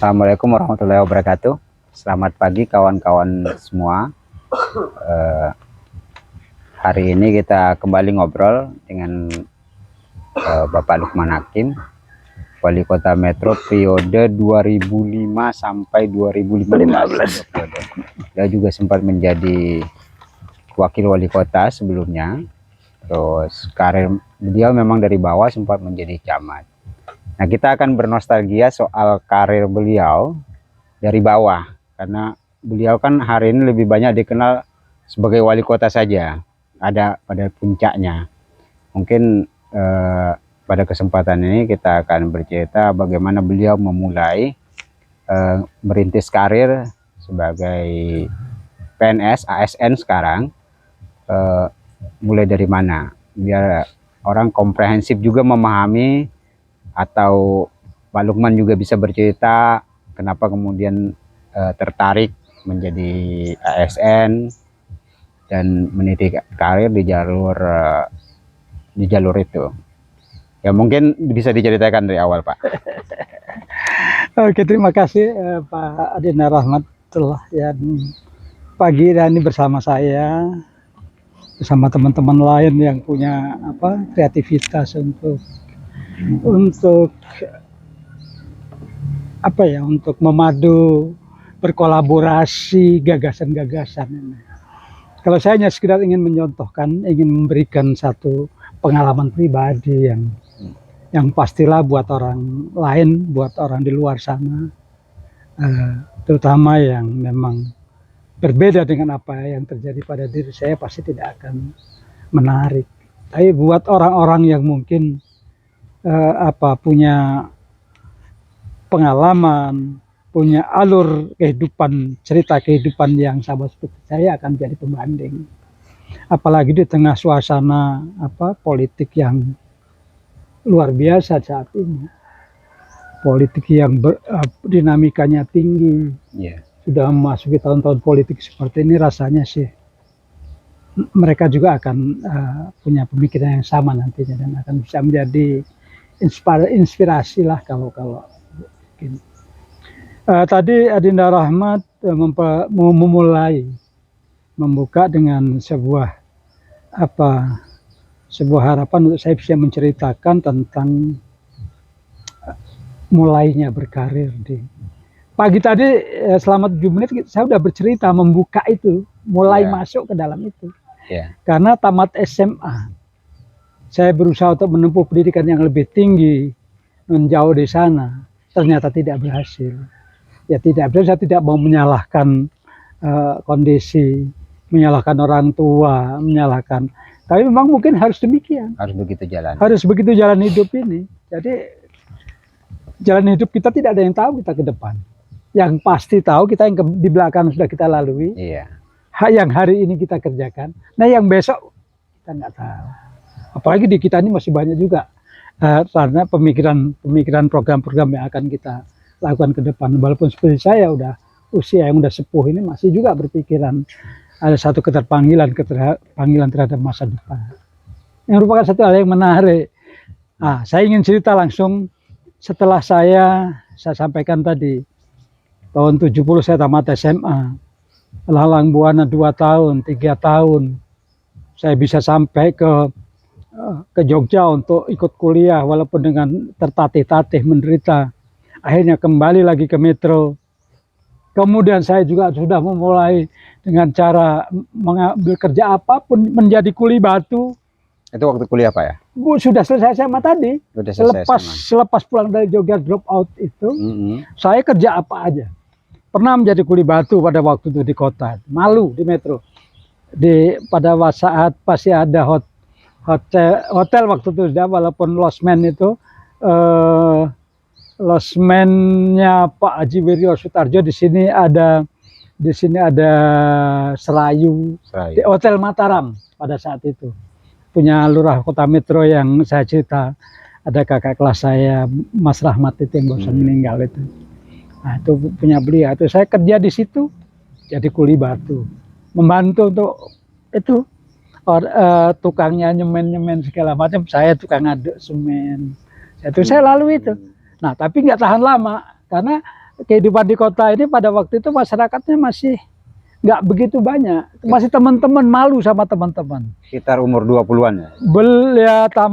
Assalamualaikum warahmatullahi wabarakatuh. Selamat pagi kawan-kawan semua. Hari ini kita kembali ngobrol dengan Bapak Lukman Hakim, Wali Kota Metro periode 2005 sampai 2015. Dia juga sempat menjadi wakil wali kota sebelumnya. Terus karir beliau memang dari bawah sempat menjadi camat. Nah, kita akan bernostalgia soal karir beliau dari bawah, karena beliau kan hari ini lebih banyak dikenal sebagai wali kota saja, ada pada puncaknya. Mungkin pada kesempatan ini kita akan bercerita bagaimana beliau memulai merintis karir sebagai PNS, ASN sekarang, mulai dari mana, biar orang komprehensif juga memahami, atau Pak Lukman juga bisa bercerita kenapa kemudian tertarik menjadi ASN dan meniti karir di jalur itu. Ya, mungkin bisa diceritakan dari awal, Pak. Oke, terima kasih Pak Adinda Rahmat telah yang pagi ini bersama saya, bersama teman-teman lain yang punya kreativitas untuk untuk memadu, berkolaborasi gagasan-gagasan. Kalau saya hanya sekedar ingin menyontohkan, ingin memberikan satu pengalaman pribadi yang pastilah buat orang lain, buat orang di luar sana, terutama yang memang berbeda dengan apa yang terjadi pada diri saya, pasti tidak akan menarik. Tapi buat orang-orang yang mungkin punya pengalaman, punya alur kehidupan, cerita kehidupan yang sama seperti saya, akan jadi pembanding. Apalagi di tengah suasana politik yang luar biasa saat ini, politik yang dinamikanya tinggi. Sudah memasuki tahun-tahun politik seperti ini, rasanya sih mereka juga akan punya pemikiran yang sama nantinya, dan akan bisa menjadi inspirasi lah kalau mungkin. Tadi Adinda Rahmat membuka dengan sebuah harapan untuk saya bisa menceritakan tentang mulainya berkarir di pagi tadi. Selama 7 menit saya sudah bercerita membuka itu, mulai masuk ke dalam itu. Karena tamat SMA, saya berusaha untuk menempuh pendidikan yang lebih tinggi, menjauh di sana, ternyata tidak berhasil. Ya tidak berhasil, saya tidak mau menyalahkan kondisi, menyalahkan orang tua, tapi memang mungkin harus demikian. Harus begitu jalan. Harus begitu jalan hidup ini. Jadi jalan hidup kita tidak ada yang tahu kita ke depan. Yang pasti tahu kita yang di belakang sudah kita lalui. Yang hari ini kita kerjakan. Nah, yang besok kita nggak tahu. Apalagi di kita ini masih banyak juga karena pemikiran program-program yang akan kita lakukan ke depan. Walaupun seperti saya udah usia yang udah sepuh ini, masih juga berpikiran ada satu keterpanggilan terhadap masa depan. Yang merupakan satu hal yang menarik. Saya ingin cerita langsung setelah saya sampaikan tadi, tahun 70 saya tamat SMA. Lalang Buana 2 tahun, 3 tahun. Saya bisa sampai ke Jogja untuk ikut kuliah, walaupun dengan tertatih-tatih, menderita. Akhirnya kembali lagi ke Metro. Kemudian saya juga sudah memulai dengan cara mengambil kerja apapun, menjadi kuli batu. Itu waktu kuliah, Pak, ya? Sudah selesai SMA tadi. Selepas pulang dari Jogja drop out itu, saya kerja apa aja. Pernah menjadi kuli batu pada waktu itu di kota, malu di Metro. Pada saat pasti ada hotel waktu itu, walaupun losmen itu losmennya Pak Haji Wiryo Sutarjo, di sini ada Serayu. Di Hotel Mataram pada saat itu. Punya lurah kota Metro yang saya cerita, ada kakak kelas saya, Mas Rahmat itu yang barusan meninggal itu. Nah, itu punya beliau. Itu saya kerja di situ jadi kuli batu, membantu untuk itu tukangnya nyemen segala macam. Saya tukang aduk semen. Saya lalui itu. Nah, tapi nggak tahan lama, karena kehidupan di kota ini pada waktu itu masyarakatnya masih nggak begitu banyak, masih teman-teman, malu sama teman-teman. Sekitar umur 20-an ya?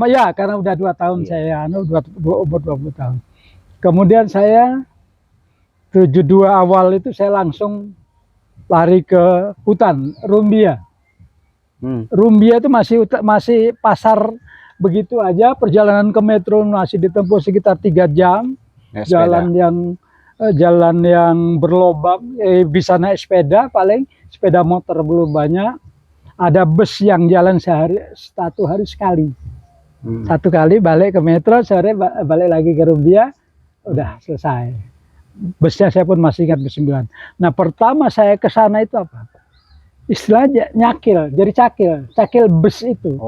Ya karena udah 2 tahun Iya. saya umur 20 tahun. Kemudian saya 72 awal itu saya langsung lari ke hutan Rumbia. Rumbia itu masih pasar begitu aja, perjalanan ke metro masih ditempuh sekitar 3 jam. Jalan yang berlobang, bisa naik sepeda, paling sepeda motor belum banyak. Ada bus yang jalan satu hari sekali. Satu kali balik ke metro, sore balik lagi ke Rumbia, udah selesai. Busnya saya pun masih ingat bus 9. Nah pertama saya ke sana itu apa? Istilahnya nyakil, jadi cakil bus itu.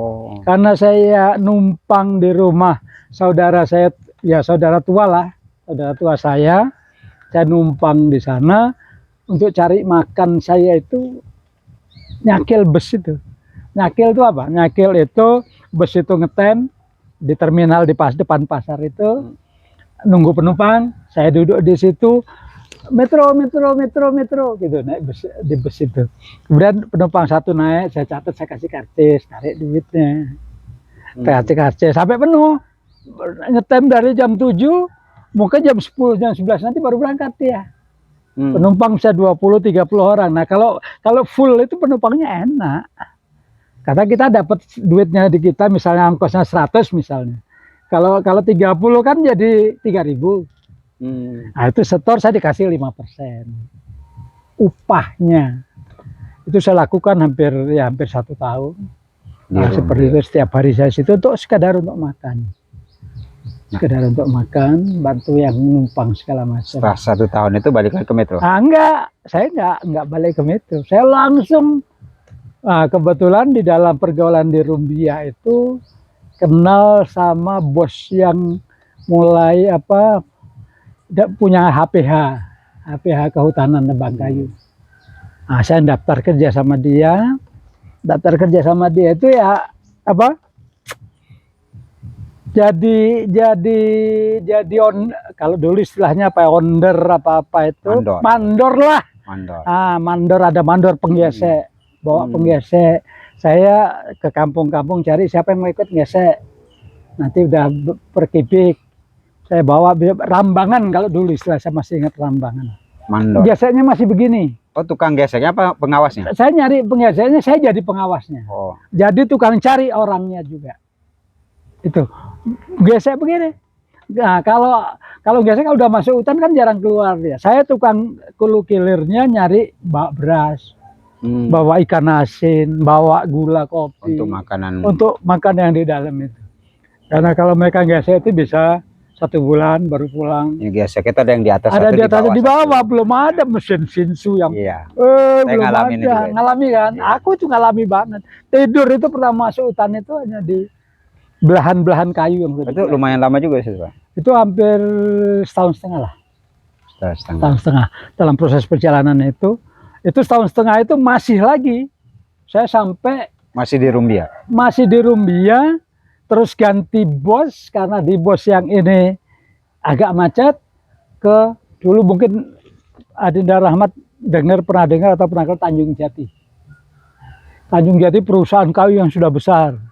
Karena saya numpang di rumah saudara saya, ya saudara tua saya numpang di sana untuk cari makan. Saya itu nyakil bus itu. Nyakil itu apa? Nyakil itu bus itu ngetem di terminal di depan pasar itu, nunggu penumpang. Saya duduk di situ, metro gitu, naik di bus itu. Kemudian penumpang satu naik, saya catat, saya kasih karcis, tarik duitnya, kasih karcis sampai penuh. Ngetem dari jam 7, mungkin jam 10, jam 11 nanti baru berangkat ya. Penumpang bisa 20-30 orang. Nah kalau full itu penumpangnya enak. Karena kita dapat duitnya di kita, misalnya ongkosnya 100 misalnya. Kalau 30 kan jadi 3.000. Nah itu setor saya dikasih 5% upahnya. Itu saya lakukan hampir 1 tahun. Nah, seperti itu setiap hari saya situ untuk sekadar untuk makan. Sekedar untuk makan, bantu yang numpang segala macam. Setelah 1 tahun itu balik lagi ke metro? Enggak, saya enggak balik ke metro. Saya langsung, kebetulan di dalam pergaulan di Rumbia itu kenal sama bos yang mulai punya HPH Kehutanan Nebang Kayu. Nah, saya daftar kerja sama dia. Daftar kerja sama dia itu ya kalau dulu istilahnya onder itu mandor lah. Mandor, ada mandor penggesek, bawa penggesek. Saya ke kampung-kampung cari siapa yang mau ikut gesek. Nanti udah per kubik saya bawa rambangan, kalau dulu istilah saya masih ingat rambangan. Mandor. Geseknya masih begini. Oh, tukang geseknya apa pengawasnya? Saya nyari penggeseknya, saya jadi pengawasnya. Jadi tukang cari orangnya juga. Itu gesek begini. Nah kalau gesek udah masuk hutan kan jarang keluar dia. Saya tukang kulu kilirnya, nyari bawa beras, bawa ikan asin, bawa gula, kopi untuk makan yang di dalam itu. Karena kalau mereka gesek itu bisa 1 bulan baru pulang. Yang gesek itu ada yang di atas, ada di atas, di bawah belum ada mesin Shinsu yang belum ada. Ngalami kan? Aku tuh ngalami banget. Tidur itu pernah masuk hutan itu hanya di belahan-belahan kayu yang itu lumayan lama juga sih, Pak. Itu hampir 1,5 tahun lah. Setahun setengah dalam proses perjalanan itu 1,5 tahun itu masih lagi saya sampai masih di Rumbia. Masih di Rumbia, terus ganti bos karena di bos yang ini agak macet. Dulu mungkin Adinda Rahmat pernah dengar atau pernah ke Tanjung Jati. Tanjung Jati perusahaan kayu yang sudah besar.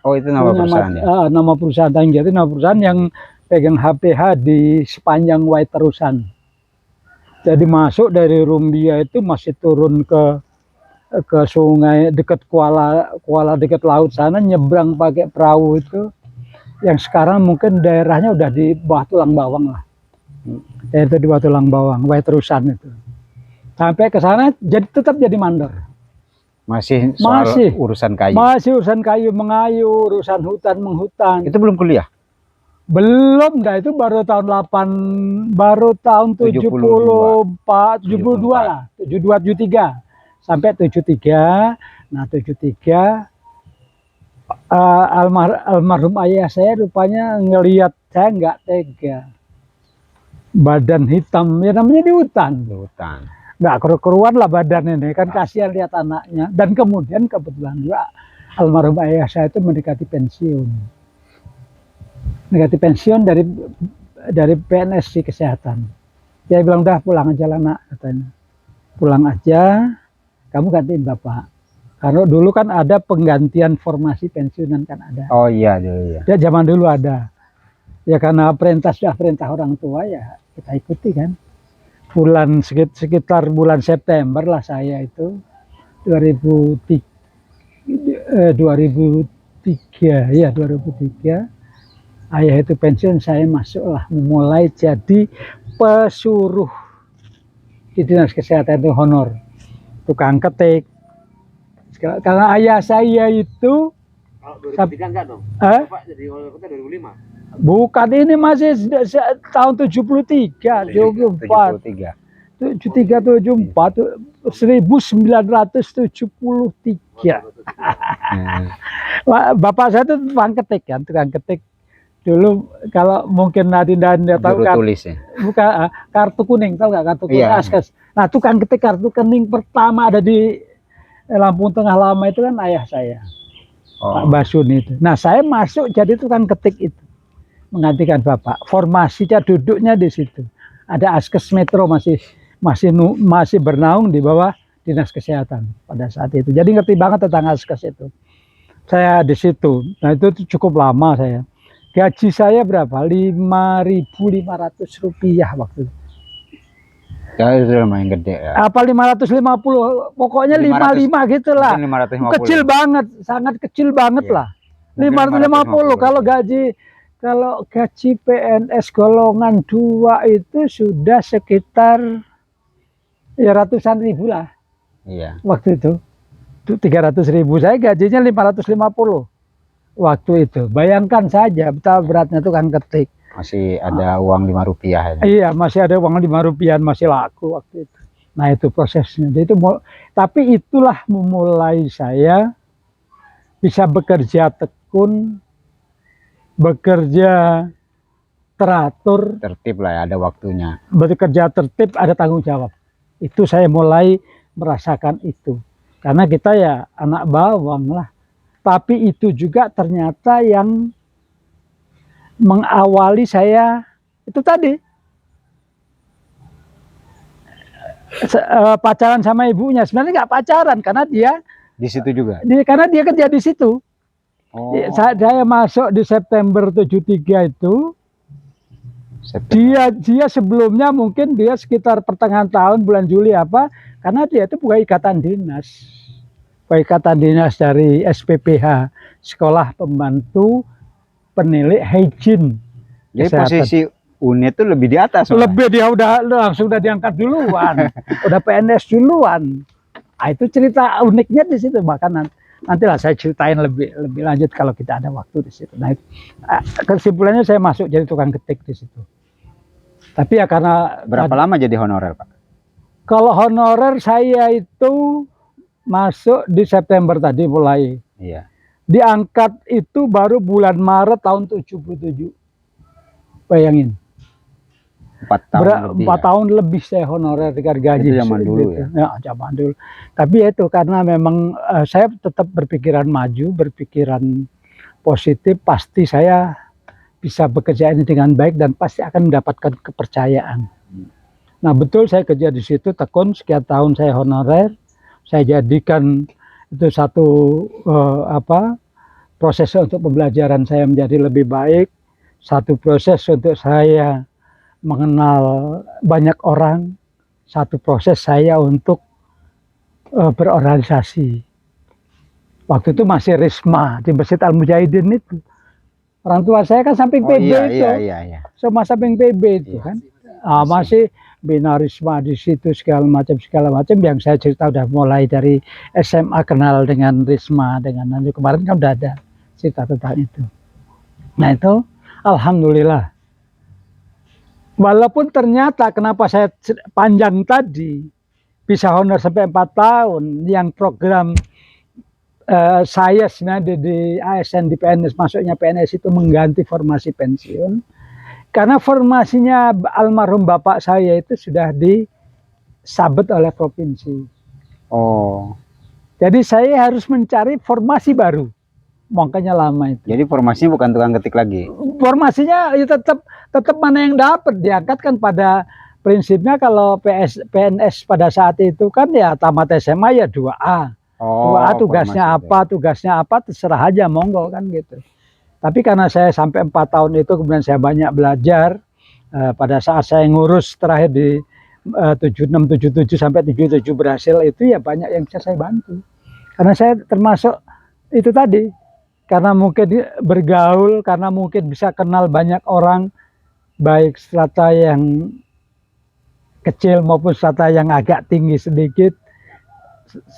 Oh, itu nama perusahaan ya? Nama perusahaan Tanjung Jati, nama perusahaan yang pegang HPH di sepanjang Waiterusan. Jadi masuk dari Rumbia itu masih turun ke sungai dekat Kuala dekat laut sana, nyebrang pakai perahu itu. Yang sekarang mungkin daerahnya udah di bawah Tulang Bawang lah. Itu di bawah Tulang Bawang, Waiterusan itu. Sampai ke sana tetap jadi mandor. Masih urusan kayu. Masih urusan kayu mengayu, urusan hutan menghutan. Itu belum kuliah? Belum, itu baru tahun 74, 72 lah, 72, 73 sampai 73. Nah 73 almarhum ayah saya rupanya ngelihat saya nggak tega. Badan hitam, ya namanya di hutan. Nggak keruan lah badan ini, kan kasihan lihat anaknya. Dan kemudian kebetulan juga almarhum ayah saya itu mendekati pensiun. Mendekati pensiun dari PNS di kesehatan. Dia bilang udah pulang aja lah nak, katanya. Pulang aja, kamu gantiin bapak. Karena dulu kan ada penggantian formasi pensiunan kan ada. Oh iya dulu ya. Dia zaman dulu ada. Ya karena sudah perintah orang tua ya kita ikuti kan. Sekitar bulan September lah saya itu 2003 ya 2003 ayah itu pensiun, saya masuklah mulai jadi pesuruh di dinas kesehatan itu honor, tukang ketik. Karena ayah saya itu 2003 enggak dong? Bapak jadi wali kota 2005. Bukan, ini masih tahun 73, 74. 73, 74, 1973. Bapak saya itu tukang ketik kan, tukang ketik. Dulu kalau mungkin Nadine tahu kan, tulis ya. Bukan kartu kuning, tahu nggak kartu kuning? Iya. Askes. Nah, tukang ketik kartu kuning pertama ada di Lampung Tengah lama itu kan ayah saya, Pak Basun itu. Nah, saya masuk jadi tukang ketik itu, menggantikan bapak. Formasinya duduknya di situ. Ada Askes Metro masih bernaung di bawah dinas kesehatan pada saat itu. Jadi ngerti banget tentang Askes itu. Saya di situ. Nah, itu cukup lama saya. Gaji saya berapa? 5.500 rupiah waktu itu. Ya itu lumayan gede ya. Apa 550? Pokoknya 55 gitulah. 550. Kecil banget, sangat kecil banget lah. 550 kalau gaji PNS golongan 2 itu sudah sekitar ya ratusan ribu lah. Iya. Waktu itu 300.000, saya gajinya 550 waktu itu. Bayangkan saja betapa beratnya tukang ketik. Masih ada uang 5 rupiah ya. Iya, masih ada uang 5 rupiah, masih laku waktu itu. Nah, itu prosesnya. Tapi itulah memulai saya bisa bekerja tekun, bekerja teratur, Tertib lah ya, ada waktunya. bekerja tertib, ada tanggung jawab. Itu saya mulai merasakan itu. Karena kita ya anak bawang lah. Tapi itu juga ternyata yang mengawali saya itu tadi. Pacaran sama ibunya. Sebenarnya nggak pacaran karena dia Di situ juga. karena dia kerja di situ. Oh. Saya masuk di September 73 itu. Dia sebelumnya mungkin dia sekitar pertengahan tahun bulan Juli apa, karena dia itu bukan ikatan dinas. Ikatan dinas dari SPPH, Sekolah Pembantu Penilik Hygiene. Jadi Kesehatan. posisi unit itu lebih di atas. Lebih dia langsung diangkat duluan, udah PNS duluan. Nah, itu cerita uniknya di situ. Bahkan nantilah saya ceritain lebih lanjut kalau kita ada waktu di situ. Nah, kesimpulannya saya masuk jadi tukang ketik di situ. Tapi ya karena Berapa lama jadi honorer, Pak? Kalau honorer saya itu masuk di September tadi mulai. Iya. Diangkat itu baru bulan Maret tahun 77. Bayangin. 4 tahun lebih. 4 tahun lebih saya honorer dengan gaji. Itu zaman dulu ya? Ya, zaman dulu. Tapi ya itu karena memang saya tetap berpikiran maju, berpikiran positif, pasti saya bisa bekerja ini dengan baik dan pasti akan mendapatkan kepercayaan. Nah, betul saya kerja di situ tekun sekian tahun saya honorer. Saya jadikan itu satu proses untuk pembelajaran saya menjadi lebih baik, satu proses untuk saya mengenal banyak orang, satu proses saya untuk berorganisasi. Waktu itu masih Risma di Masjid Al Mujahidin itu. Orang tua saya kan samping PB itu, Iya. sama samping PB itu kan. Masih bina Risma di situ segala macam yang saya cerita udah mulai dari SMA kenal dengan Risma, dengan nanti kemarin kan udah ada cerita tentang itu. Nah itu alhamdulillah. Walaupun ternyata kenapa saya panjang tadi bisa honor sampai 4 tahun, yang program saya sebenarnya di ASN di PNS, masuknya PNS itu mengganti formasi pensiun. Karena formasinya almarhum bapak saya itu sudah disabet oleh provinsi. Oh. Jadi saya harus mencari formasi baru. Makanya lama itu. Jadi formasinya bukan tukang ketik lagi. Formasinya ya tetap mana yang dapat diangkat kan pada prinsipnya kalau PNS pada saat itu kan ya tamat SMA ya 2A. Oh, 2A tugasnya apa, terserah aja, monggo kan gitu. Tapi karena saya sampai 4 tahun itu, kemudian saya banyak belajar. Pada saat saya ngurus terakhir di 7677 sampai 77 berhasil itu, ya banyak yang bisa saya bantu. Karena saya termasuk itu tadi, karena mungkin bergaul, karena mungkin bisa kenal banyak orang, baik strata yang kecil maupun strata yang agak tinggi sedikit,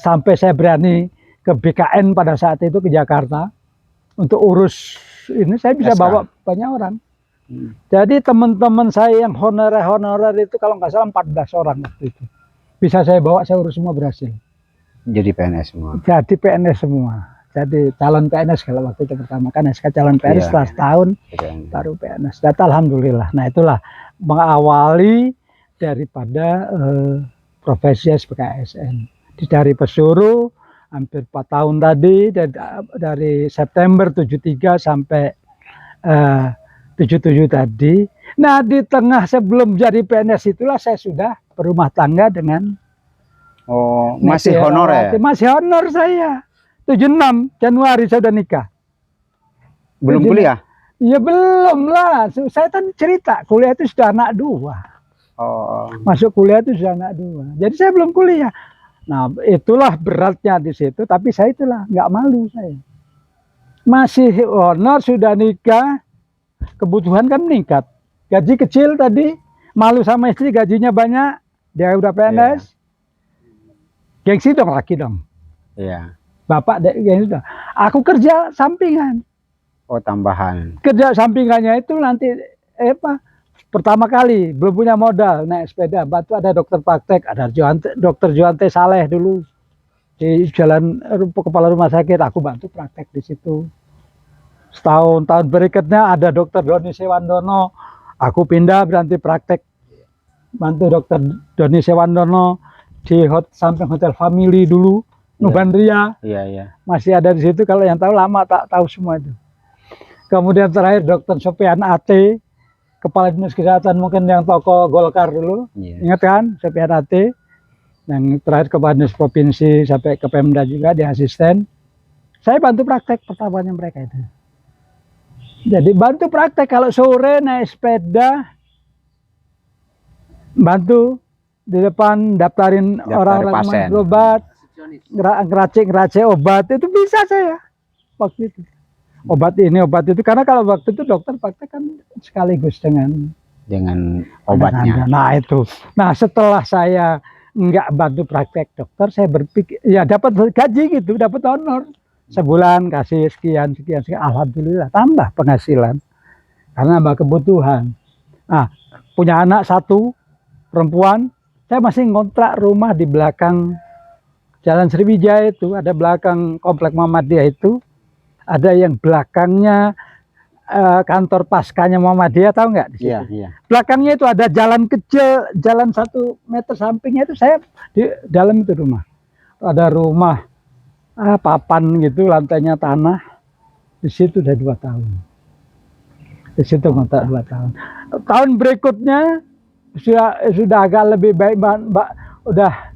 sampai saya berani ke BKN pada saat itu, ke Jakarta untuk urus ini. Saya bisa bawa banyak orang. Jadi teman-teman saya yang honorer itu kalau nggak salah 14 orang waktu itu, bisa saya bawa, saya urus semua, berhasil. Jadi PNS semua. Jadi PNS semua. Jadi calon PNS kalau waktu itu pertama kan SK calon PNS, setelah setahun baru PNS. Dan alhamdulillah. Nah itulah mengawali daripada profesi sebagai ASN. Dari pesuruh hampir 4 tahun tadi, dari September 73 sampai 77 tadi. Nah di tengah sebelum jadi PNS itulah saya sudah berumah tangga dengan masih honor ya? Masih honor saya. 76 Januari saya udah nikah. Belum kuliah? Ya belum lah. Saya kan cerita kuliah itu sudah anak 2. Masuk kuliah itu sudah anak 2. Jadi saya belum kuliah. Nah itulah beratnya di situ. Tapi saya itulah nggak malu saya. Masih honor, sudah nikah. Kebutuhan kan meningkat. Gaji kecil tadi, malu sama istri, gajinya banyak. Dia udah PNS. Gengsi dong, laki dong. Iya. Bapak gengsi dong. Aku kerja sampingan. Oh, tambahan. Kerja sampingannya itu nanti pertama kali belum punya modal naik sepeda, bantu ada dokter praktek, ada dokter Juante Saleh dulu di jalan kepala rumah sakit, aku bantu praktek di situ. Tahun berikutnya ada dokter Doni Sewandono, aku pindah berhenti praktek bantu dokter Doni Sewandono di samping Hotel Family dulu, Nubandria. Iya. Masih ada di situ, kalau yang tahu lama tak tahu semua itu. Kemudian terakhir dokter Sofian AT, kepala dinas kesehatan mungkin yang tokoh Golkar dulu, ingat kan Sofian AT. Yang terakhir kepala dinas provinsi sampai ke Pemda juga, di asisten. Saya bantu praktek pertamanya mereka itu. Jadi bantu praktek, kalau sore naik sepeda, bantu di depan daftarin orang-orang berobat, ngeracik obat, itu bisa saya waktu itu. Obat ini, obat itu, karena kalau waktu itu dokter praktek kan sekaligus dengan obatnya. Nah itu. Nah setelah saya nggak bantu praktek dokter, saya berpikir ya dapat gaji gitu, dapat honor. Sebulan kasih sekian, alhamdulillah tambah penghasilan karena nambah kebutuhan. Nah, punya anak 1 perempuan, saya masih ngontrak rumah di belakang Jalan Sriwijaya itu, ada belakang komplek Muhammadiyah itu, ada yang belakangnya kantor Paskanya Muhammadiyah, tahu nggak di situ? Iya. Belakangnya itu ada jalan kecil, jalan 1 meter sampingnya itu saya di dalam itu rumah. Ada rumah papan gitu, lantainya tanah. Di situ udah 2 tahun. Di situ ngontrak 2 tahun. Tahun berikutnya sudah agak lebih baik, udah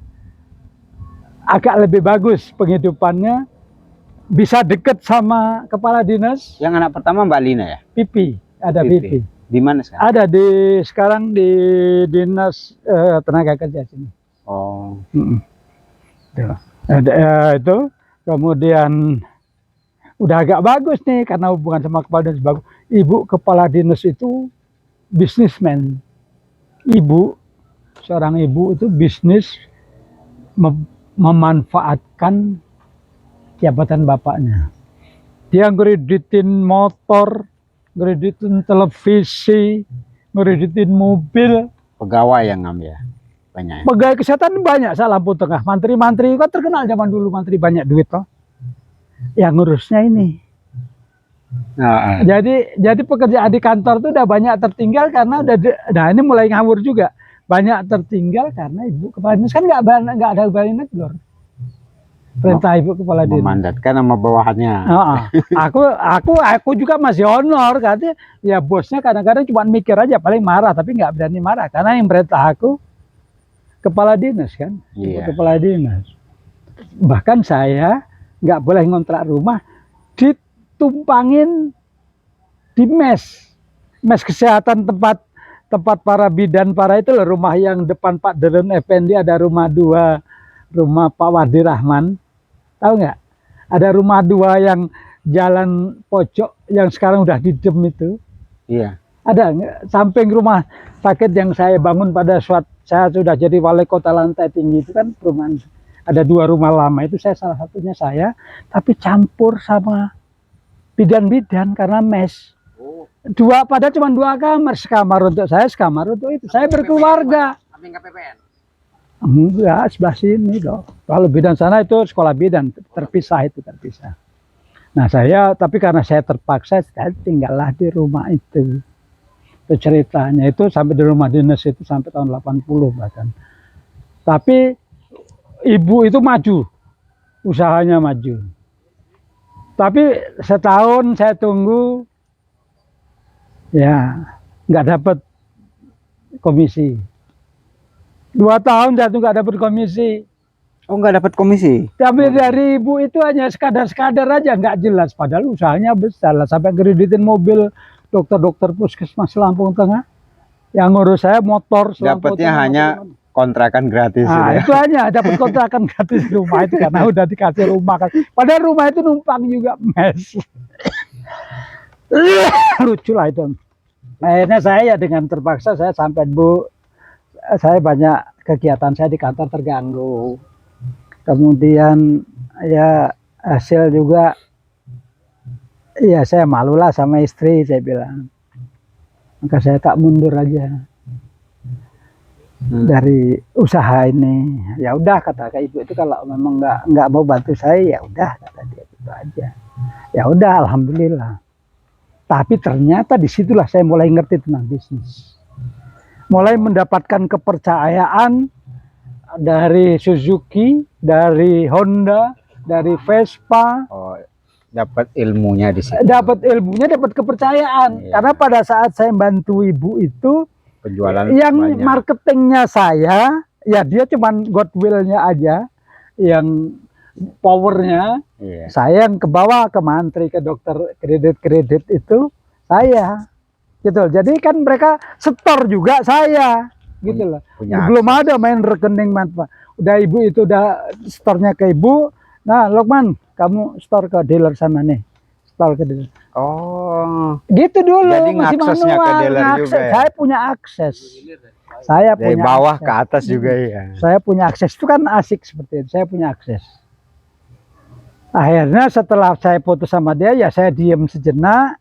agak lebih bagus penghidupannya. Bisa deket sama kepala dinas. Yang anak pertama Mbak Lina ya? Pipi, ada Pipi. Di mana sekarang? Ada sekarang di dinas tenaga kerja sini. Oh. Itu. Kemudian udah agak bagus nih karena hubungan sama kepala dinas bagus. Ibu kepala dinas itu bisnismen. Seorang ibu itu bisnis memanfaatkan jabatan bapaknya. Dia ngereditin motor, ngereditin televisi, ngereditin mobil. Pegawai yang ngambil banyak. Pegawai kesehatan banyak, Lampung Tengah. Mantri-mantri kan terkenal zaman dulu, mantri banyak duit toh. Yang ngurusnya ini. Jadi pekerjaan di kantor itu udah banyak tertinggal karena nah ini mulai ngawur juga. Banyak tertinggal karena ibu kepala dinas kan nggak ada balik negor. perintah ibu kepala dinas. Memandatkan sama bawahannya. Aku juga masih honor, katanya ya bosnya kadang-kadang cuma mikir aja, paling marah tapi nggak berani marah karena yang perintah aku kepala dinas kan, kepala dinas. Bahkan saya nggak boleh ngontrak rumah, ditumpangin di mes kesehatan, tempat para bidan para itu loh, rumah yang depan Pak Derun Effendi ada rumah 2, rumah Pak Wadi Rahman, tahu nggak? Ada rumah 2 yang jalan pojok yang sekarang udah didem itu. Iya. Ada samping rumah sakit yang saya bangun pada saat saya sudah jadi wali kota lantai tinggi itu kan perumahan. Ada 2 rumah lama itu salah satunya saya, tapi campur sama bidan-bidan karena mes. Padahal cuma 2 kamar, sekamar untuk saya, sekamar untuk itu. Saya berkeluarga. Enggak, sebelah sini dong. Kalau bidan sana itu sekolah bidan, terpisah. Nah saya, tapi karena saya terpaksa, saya tinggallah di rumah itu. Itu ceritanya, itu sampai di rumah dinas itu sampai tahun 80 bahkan. Tapi ibu itu maju, usahanya maju. Tapi setahun saya tunggu, ya nggak dapat komisi. 2 tahun saya tuh nggak dapat komisi. Oh, nggak dapat komisi? Tapi dari ibu itu hanya sekadar aja, nggak jelas. Padahal usahanya besar lah, sampai kreditin mobil dokter-dokter puskesmas Lampung Tengah. Yang ngurus saya motor. Dapatnya hanya kontrakan gratis. Nah, itu hanya dapat kontrakan gratis rumah itu karena udah dikasih rumah kan. Padahal rumah itu numpang juga mes. Lucu lah itu. Akhirnya saya ya dengan terpaksa saya sampai Bu, saya banyak kegiatan saya di kantor terganggu. Kemudian ya hasil juga ya saya malulah sama istri, saya bilang. Maka saya tak mundur aja dari usaha ini. Ya udah, kata ibu itu, kalau memang nggak mau bantu saya ya udah, kata dia, gitu aja. Ya udah, alhamdulillah. Tapi ternyata disitulah saya mulai ngerti tentang bisnis, mulai mendapatkan kepercayaan dari Suzuki, dari Honda, dari Vespa. Oh, dapat ilmunya di situ. Dapat ilmunya, dapat kepercayaan. Iya. Karena pada saat saya bantu ibu itu, penjualan yang banyak. Marketingnya saya, ya dia cuman goodwill-nya aja, yang powernya, iya. Saya yang ke bawah, ke mantri, ke dokter kredit itu saya, gitu. Jadi kan mereka setor juga saya, gitu loh. Belum ada main rekening manfaat. Udah ibu itu udah stornya ke ibu. Nah, Lokman, kamu store ke dealer sana nih, store ke dealer. Oh, gitu dulu. Jadi masih manual, ke dealer juga ya? Saya punya akses. Saya dari punya bawah akses. Ke atas juga ya. Saya punya akses, itu kan asik seperti itu. Saya punya akses. Akhirnya setelah saya putus sama dia, ya saya diem sejenak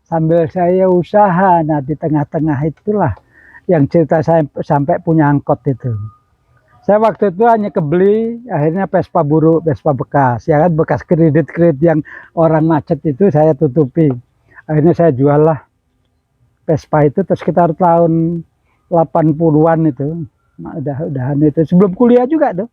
sambil saya usaha. Nah, di tengah-tengah itulah yang cerita saya sampai punya angkot itu. Saya waktu itu hanya kebeli, akhirnya Vespa buruk, Vespa bekas, ya kan, bekas kredit yang orang macet itu saya tutupi. Akhirnya saya jual lah Vespa itu, terus sekitar tahun 80-an itu, udahan itu, sebelum kuliah juga tuh,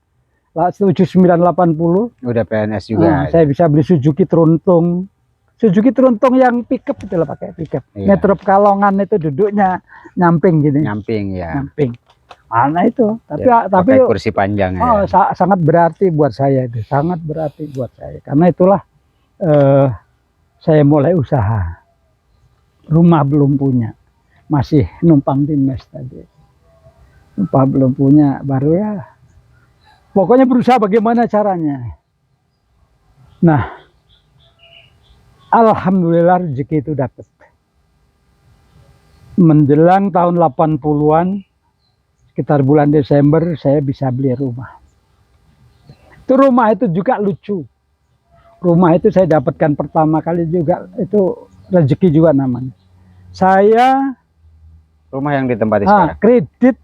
7980. Udah PNS juga. Nah, saya bisa beli Suzuki Truntung. Suzuki Truntung yang pickup itu lah, pakai pickup. Iya. Metro Pekalongan itu duduknya nyamping gini. Nyamping ya. Nyamping. Mana itu, tapi ya, tapi kursi panjang ya. Sangat berarti buat saya itu, sangat berarti buat saya, karena itulah saya mulai usaha. Rumah belum punya, masih numpang di mes tadi. Rumah belum punya, baru ya pokoknya berusaha bagaimana caranya. Nah, alhamdulillah rezeki itu dapat. Menjelang tahun 80-an, sekitar bulan Desember, saya bisa beli rumah. Itu rumah itu juga lucu. Rumah itu saya dapatkan pertama kali juga, itu rezeki juga namanya. Saya rumah yang ditempati sekarang. Kredit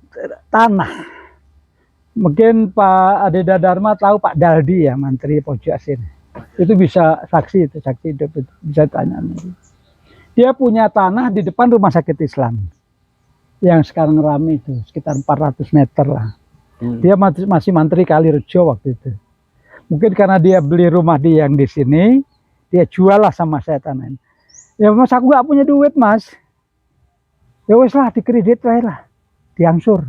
tanah. Mungkin Pak Adeda Dharma tahu Pak Daldi ya, Menteri Pojok Sini. Itu bisa saksi, itu saksi hidup, itu bisa tanya. Dia punya tanah di depan Rumah Sakit Islam. Yang sekarang ramai itu sekitar 400 meter lah. Dia masih Mantri Kalirejo waktu itu. Mungkin karena dia beli rumah yang di sini, dia jual lah sama saya tanah. Ya mas, aku nggak punya duit mas. Ya wes lah, dikredit lah, diangsur.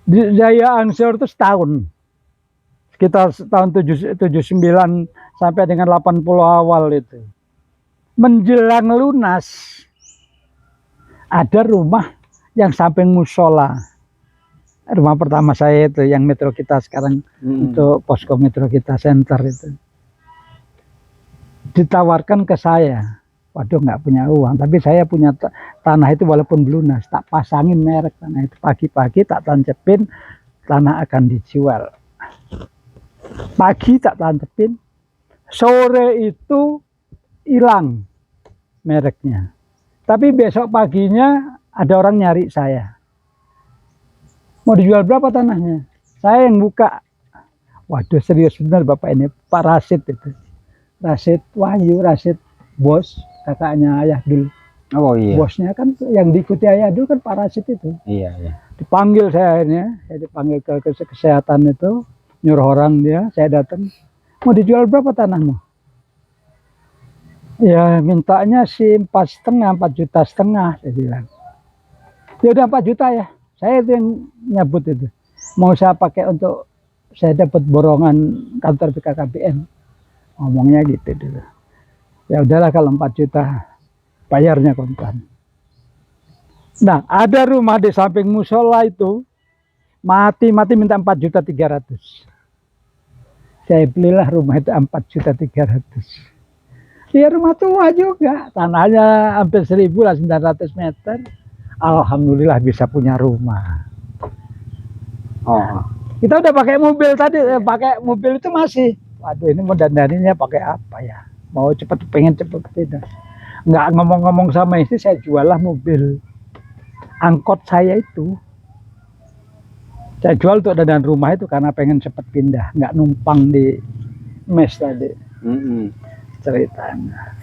Daya angsur itu setahun. Sekitar tahun 79 sampai dengan 80 awal itu. Menjelang lunas, ada rumah yang samping musola. Rumah pertama saya itu, yang metro kita sekarang, untuk posko metro kita center itu. Ditawarkan ke saya. Waduh, nggak punya uang, tapi saya punya tanah itu walaupun lunas, tak pasangin merek tanah itu. Pagi-pagi tak tancepin, tanah akan dijual. Pagi tak tancepin, sore itu hilang mereknya. Tapi besok paginya ada orang nyari saya. Mau dijual berapa tanahnya? Saya yang buka. Waduh, serius benar Bapak ini, Pak Rasid itu. Rasid Wahyu, Rasid bos, kakaknya Ayah dulu. Oh iya. Bosnya kan yang diikuti Ayah dulu kan Pak Rasid itu. Iya, iya. Dipanggil saya akhirnya, saya dipanggil ke kesehatan itu, nyuruh orang dia, saya datang. Mau dijual berapa tanahmu? Ya mintanya sih 4,5, 4,5 juta, saya bilang. Ya udah 4 juta ya. Saya itu yang nyebut itu. Mau saya pakai untuk saya dapat borongan kantor BKKBN. Ngomongnya gitu dulu. Ya udahlah kalau 4 juta bayarnya kontan. Nah, ada rumah di samping musola itu mati minta 4,3 juta. Saya belilah rumah itu 4,3 juta. Ya rumah tua juga, tanahnya hampir 1.900 meter. Alhamdulillah bisa punya rumah. Oh. Kita udah pakai mobil tadi, pakai mobil itu masih. Waduh, ini mau dandaninnya pakai apa ya? Mau cepet, pengen cepet tidak. Nggak ngomong-ngomong sama istri, saya jual lah mobil angkot saya itu. Saya jual untuk dandan rumah itu karena pengen cepet pindah, nggak numpang di mes tadi. Ceritanya.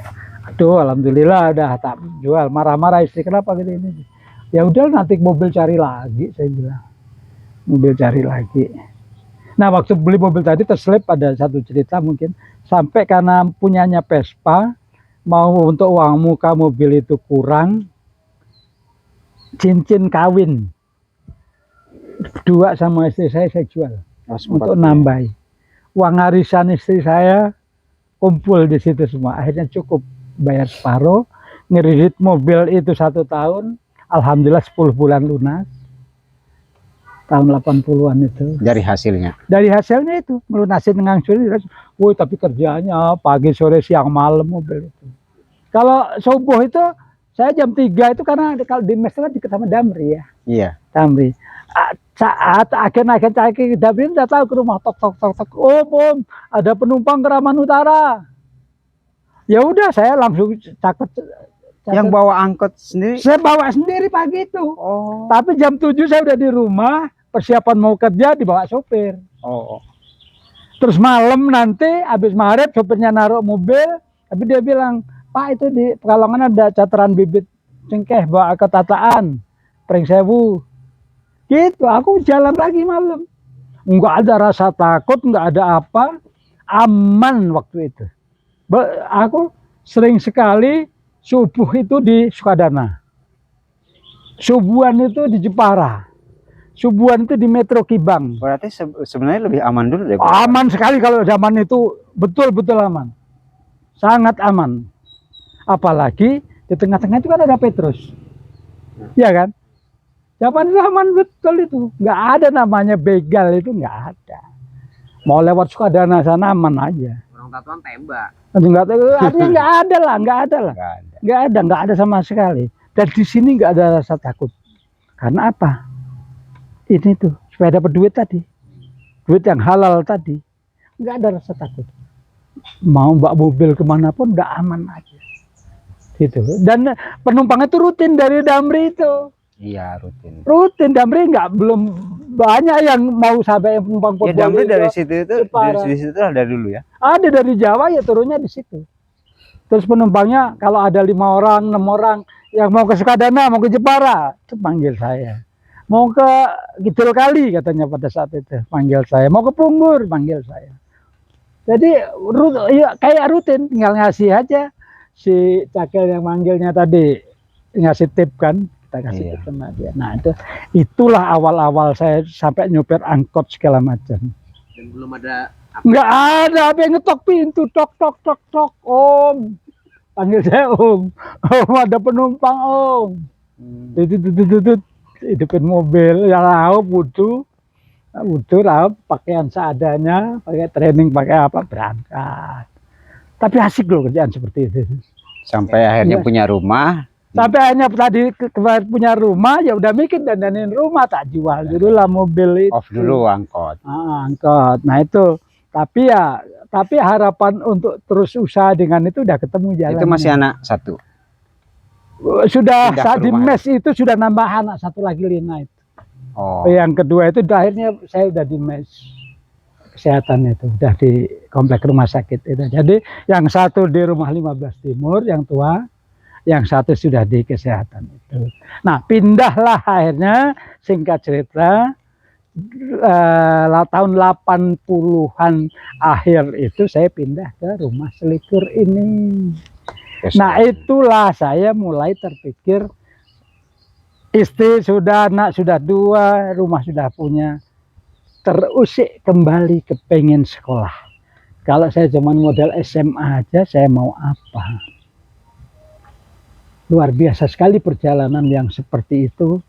Aduh, alhamdulillah udah tak jual. Marah-marah istri, kenapa gitu ini? Ya udah, nanti mobil cari lagi, saya bilang. Mobil cari lagi. Nah, waktu beli mobil tadi terselip pada satu cerita mungkin. Sampai karena punyanya Vespa, mau untuk uang muka mobil itu kurang, cincin kawin 2 sama istri saya jual. Untuk nambahi. Uang arisan istri saya kumpul di situ semua. Akhirnya cukup bayar separuh, ngeredit mobil itu 1 tahun. Alhamdulillah 10 bulan lunas. Tahun 80-an itu. Dari hasilnya? Dari hasilnya itu, melunasin ngangsur. Woi, tapi kerjanya pagi, sore, siang, malam mobil itu. Kalau subuh itu, saya jam 3 itu karena kalau di mes kan dekat sama Damri ya. Iya. Damri. Saat akhir-akhir Damri udah tahu ke rumah, tok. Oh, Bom, ada penumpang ke Raman Utara. Ya udah, saya langsung catat. Yang bawa angkot sendiri? Saya bawa sendiri pagi itu. Oh. Tapi jam 7 saya udah di rumah, persiapan mau kerja dibawa sopir. Oh. Terus malam nanti habis maghrib sopirnya naruh mobil, tapi dia bilang, Pak itu di Pekalongan ada cataran bibit cengkeh bawa ke Tataan, Pringsewu. Gitu, aku jalan lagi malam. Enggak ada rasa takut, enggak ada apa, aman waktu itu. Aku sering sekali subuh itu di Sukadana, subuhan itu di Jepara, subuhan itu di Metro Kibang. Berarti sebenarnya lebih aman dulu deh. Aman sekali kalau zaman itu, betul-betul aman, sangat aman. Apalagi di tengah-tengah itu kan ada Petrus, ya kan? Zaman itu aman betul itu, nggak ada namanya begal itu, nggak ada. Mau lewat Sukadana sana aman aja. Orang tatuan tembak. Artinya nggak ada lah. Nggak ada sama sekali. Dan di sini nggak ada rasa takut. Karena apa? Ini tuh supaya dapat duit tadi, duit yang halal tadi, nggak ada rasa takut. Mau bawa mobil kemanapun udah aman aja. Gitu. Dan penumpang itu rutin dari Damri itu. Iya, rutin. Rutin Damri belum banyak yang mau sampai penumpang. Ya Damri dari situ itu, dari situ ada dulu ya. Ada dari Jawa ya turunnya di situ. Terus penumpangnya kalau ada 5 orang, 6 orang yang mau ke Sukadana, mau ke Jepara, itu panggil saya. mau ke Kidul Kali katanya pada saat itu panggil saya, mau ke Pungur panggil saya. Jadi ya, kayak rutin, tinggal ngasih aja si Cakil yang manggilnya tadi ngasih tip kan, kita kasih tip sama dia. Nah itulah awal-awal saya sampai nyopir angkot segala macam. Dan belum ada Nggak ada apa yang ngetok pintu, tok tok tok tok, Om. Panggil saya Om. Om ada penumpang Om. Hidupin mobil, ya lauk wudhu, pakaian seadanya, pakai training, pakai apa berangkat. Tapi asik loh kerjaan seperti itu. Sampai akhirnya punya rumah. Sampai akhirnya tadi punya rumah, ya udah mikir dandanin rumah, tak jual dulu lah mobil itu. Off dulu angkot. Angkot. Nah itu. Tapi harapan untuk terus usaha dengan itu udah ketemu jalan. Itu masih anak satu. Sudah saat di mes itu sudah nambah anak satu lagi, Lina itu. Oh. Yang kedua itu akhirnya saya udah di mes kesehatan itu, udah di komplek rumah sakit itu. Jadi yang satu di rumah 15 Timur yang tua, yang satu sudah di kesehatan itu. Nah pindahlah akhirnya, singkat cerita, tahun 80-an akhir itu saya pindah ke rumah selikur ini. Nah itulah saya mulai terpikir, istri sudah, anak sudah 2, rumah sudah punya, terusik kembali kepengen sekolah. Kalau saya cuman modal SMA aja, saya mau apa? Luar biasa sekali perjalanan yang seperti itu.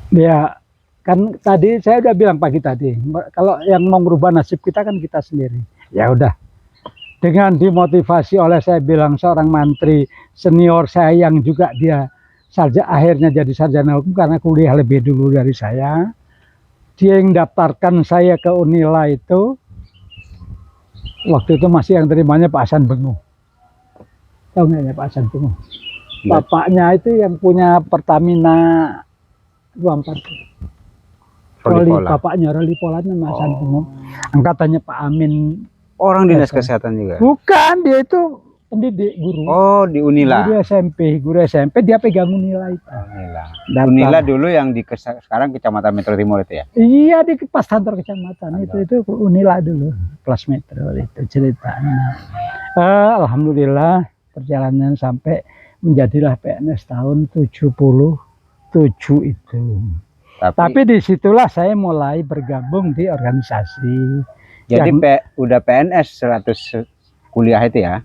Ya kan tadi saya udah bilang pagi tadi, kalau yang mau merubah nasib kita kan kita sendiri. Ya udah, dengan dimotivasi oleh, saya bilang, seorang mantri senior saya yang juga dia akhirnya jadi sarjana hukum karena kuliah lebih dulu dari saya. Dia yang daftarkan saya ke Unila itu, waktu itu masih yang terimanya Pak Hasan Bengu. Tahu nggak ya Pak Hasan Bengu? Bapaknya itu yang punya Pertamina 24. Bapaknya Roli Polan sama Hasan Bengu. Angkatannya Pak Amin. Orang dinas kesehatan juga? Bukan, dia itu pendidik, guru. Oh, di Unila. Guru SMP, dia pegang Unila itu. Unila dulu yang di sekarang Kecamatan Metro Timur itu ya? Iya, di pas kantor kecamatan itu Unila dulu, Plus Metro itu ceritanya. Alhamdulillah perjalanan sampai menjadilah PNS tahun 77 itu. Tapi disitulah saya mulai bergabung di organisasi. Jadi udah PNS 100 kuliah itu ya?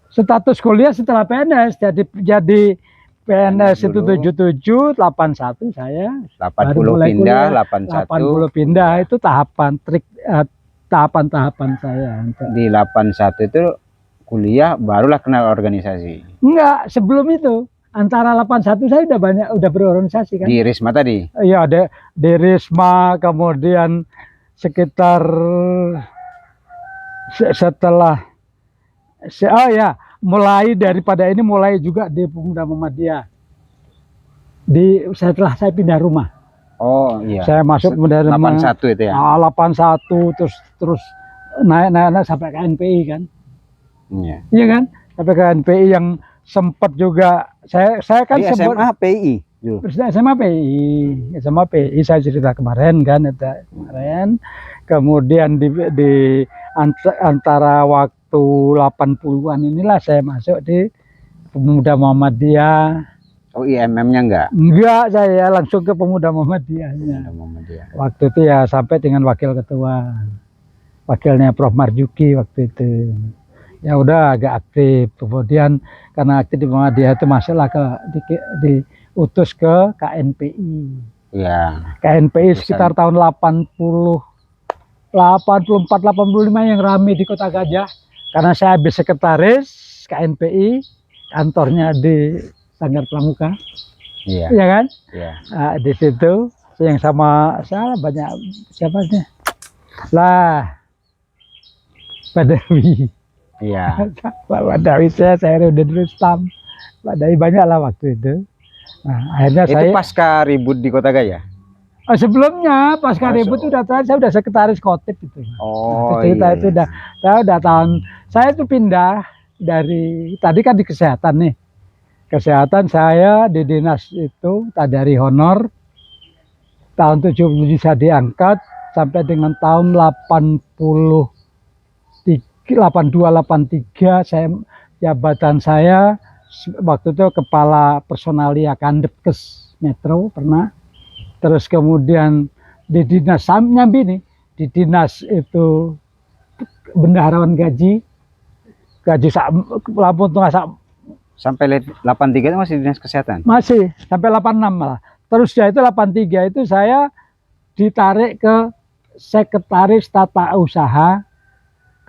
Status kuliah setelah PNS, jadi PNS itu 77, 81 saya. 80 pindah, 81. 80 pindah itu tahapan-tahapan saya. Di 81 itu kuliah barulah kenal organisasi. Enggak, sebelum itu. Antara 81 saya udah berorganisasi kan. Di Risma tadi? Iya, di Risma, kemudian sekitar setelah mulai daripada ini mulai juga di Pemuda Muhammadiyah. Setelah saya pindah rumah. Oh iya. Saya masuk Pemuda rumah 81 itu ya. 81 terus naik sampai ke NPI kan. Iya. Iya kan? Sampai ke NPI yang sempat juga saya kan SMA PI. SMA PI saya cerita kemarin kan, kemarin. Kemudian di antara waktu 80-an inilah saya masuk di Pemuda Muhammadiyah. Oh, IMM-nya enggak? Enggak, saya langsung ke Pemuda Muhammadiyahnya. Waktu itu ya sampai dengan wakil ketua. Wakilnya Prof Marjuki waktu itu. Ya udah agak aktif, kemudian karena aktif di Muhammadiyah itu masuklah diutus ke KNPI. Ya. KNPI sekitar tahun 84, 85 yang ramai di Kota Gajah, karena saya habis sekretaris KNPI, kantornya di Sanggar Pramuka. Iya. Ya kan? Iya. Nah, di situ yang sama saya banyak, siapa sih? Lah, Badawi. Iya. Pak Badawi saya udah terus Pak Badawi banyak lah waktu itu. Nah, akhirnya itu saya pasca ribut di Kota Gajah. Sebelumnya pasca ribut itu saya udah sekretaris Kotip itu. Oh cerita iya. Itu saya udah tahun saya itu pindah dari tadi kan di kesehatan nih. Kesehatan saya di dinas itu dari honor tahun 77 saya diangkat sampai dengan tahun 82-83 saya jabatan saya waktu itu kepala personalia Kandepkes Metro pernah. Terus kemudian di dinas nyambi nih, di dinas itu bendaharawan gaji Lampung Tengah Sampai 83 itu masih dinas kesehatan? masih sampai 86 malah. Terus ya itu 83 itu saya ditarik ke sekretaris tata usaha,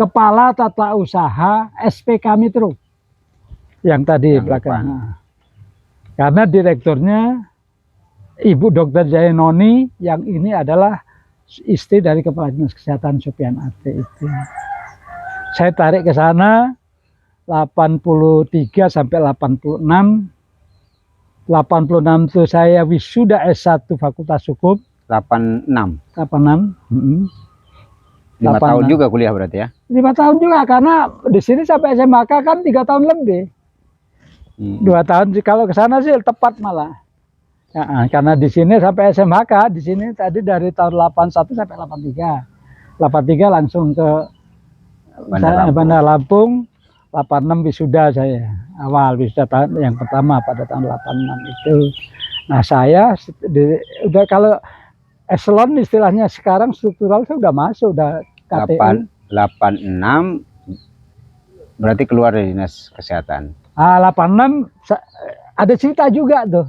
kepala tata usaha SPK Metro yang tadi belakang. Karena direkturnya Ibu Dr. Jayanoni, yang ini adalah istri dari kepala dinas kesehatan Sopian Ate itu. Saya tarik ke sana 83 sampai 86. 86 itu saya wisuda S1 Fakultas Hukum. 86. 86. 5 tahun juga kuliah berarti ya? 5 tahun juga, karena di sini sampai SMK kan 3 tahun lebih. 2 tahun kalau ke sana sih tepat malah. Ya, karena di sini sampai SMK, di sini tadi dari tahun 81 sampai 83. 83 langsung ke Bandar Lampung. 86 wisuda saya. Awal wisuda tahun yang pertama pada tahun 86 itu. Nah, saya udah kalau eselon istilahnya sekarang struktural saya udah masuk, udah KTU. 86 berarti keluar dari dinas kesehatan. 86 ada cerita juga tuh.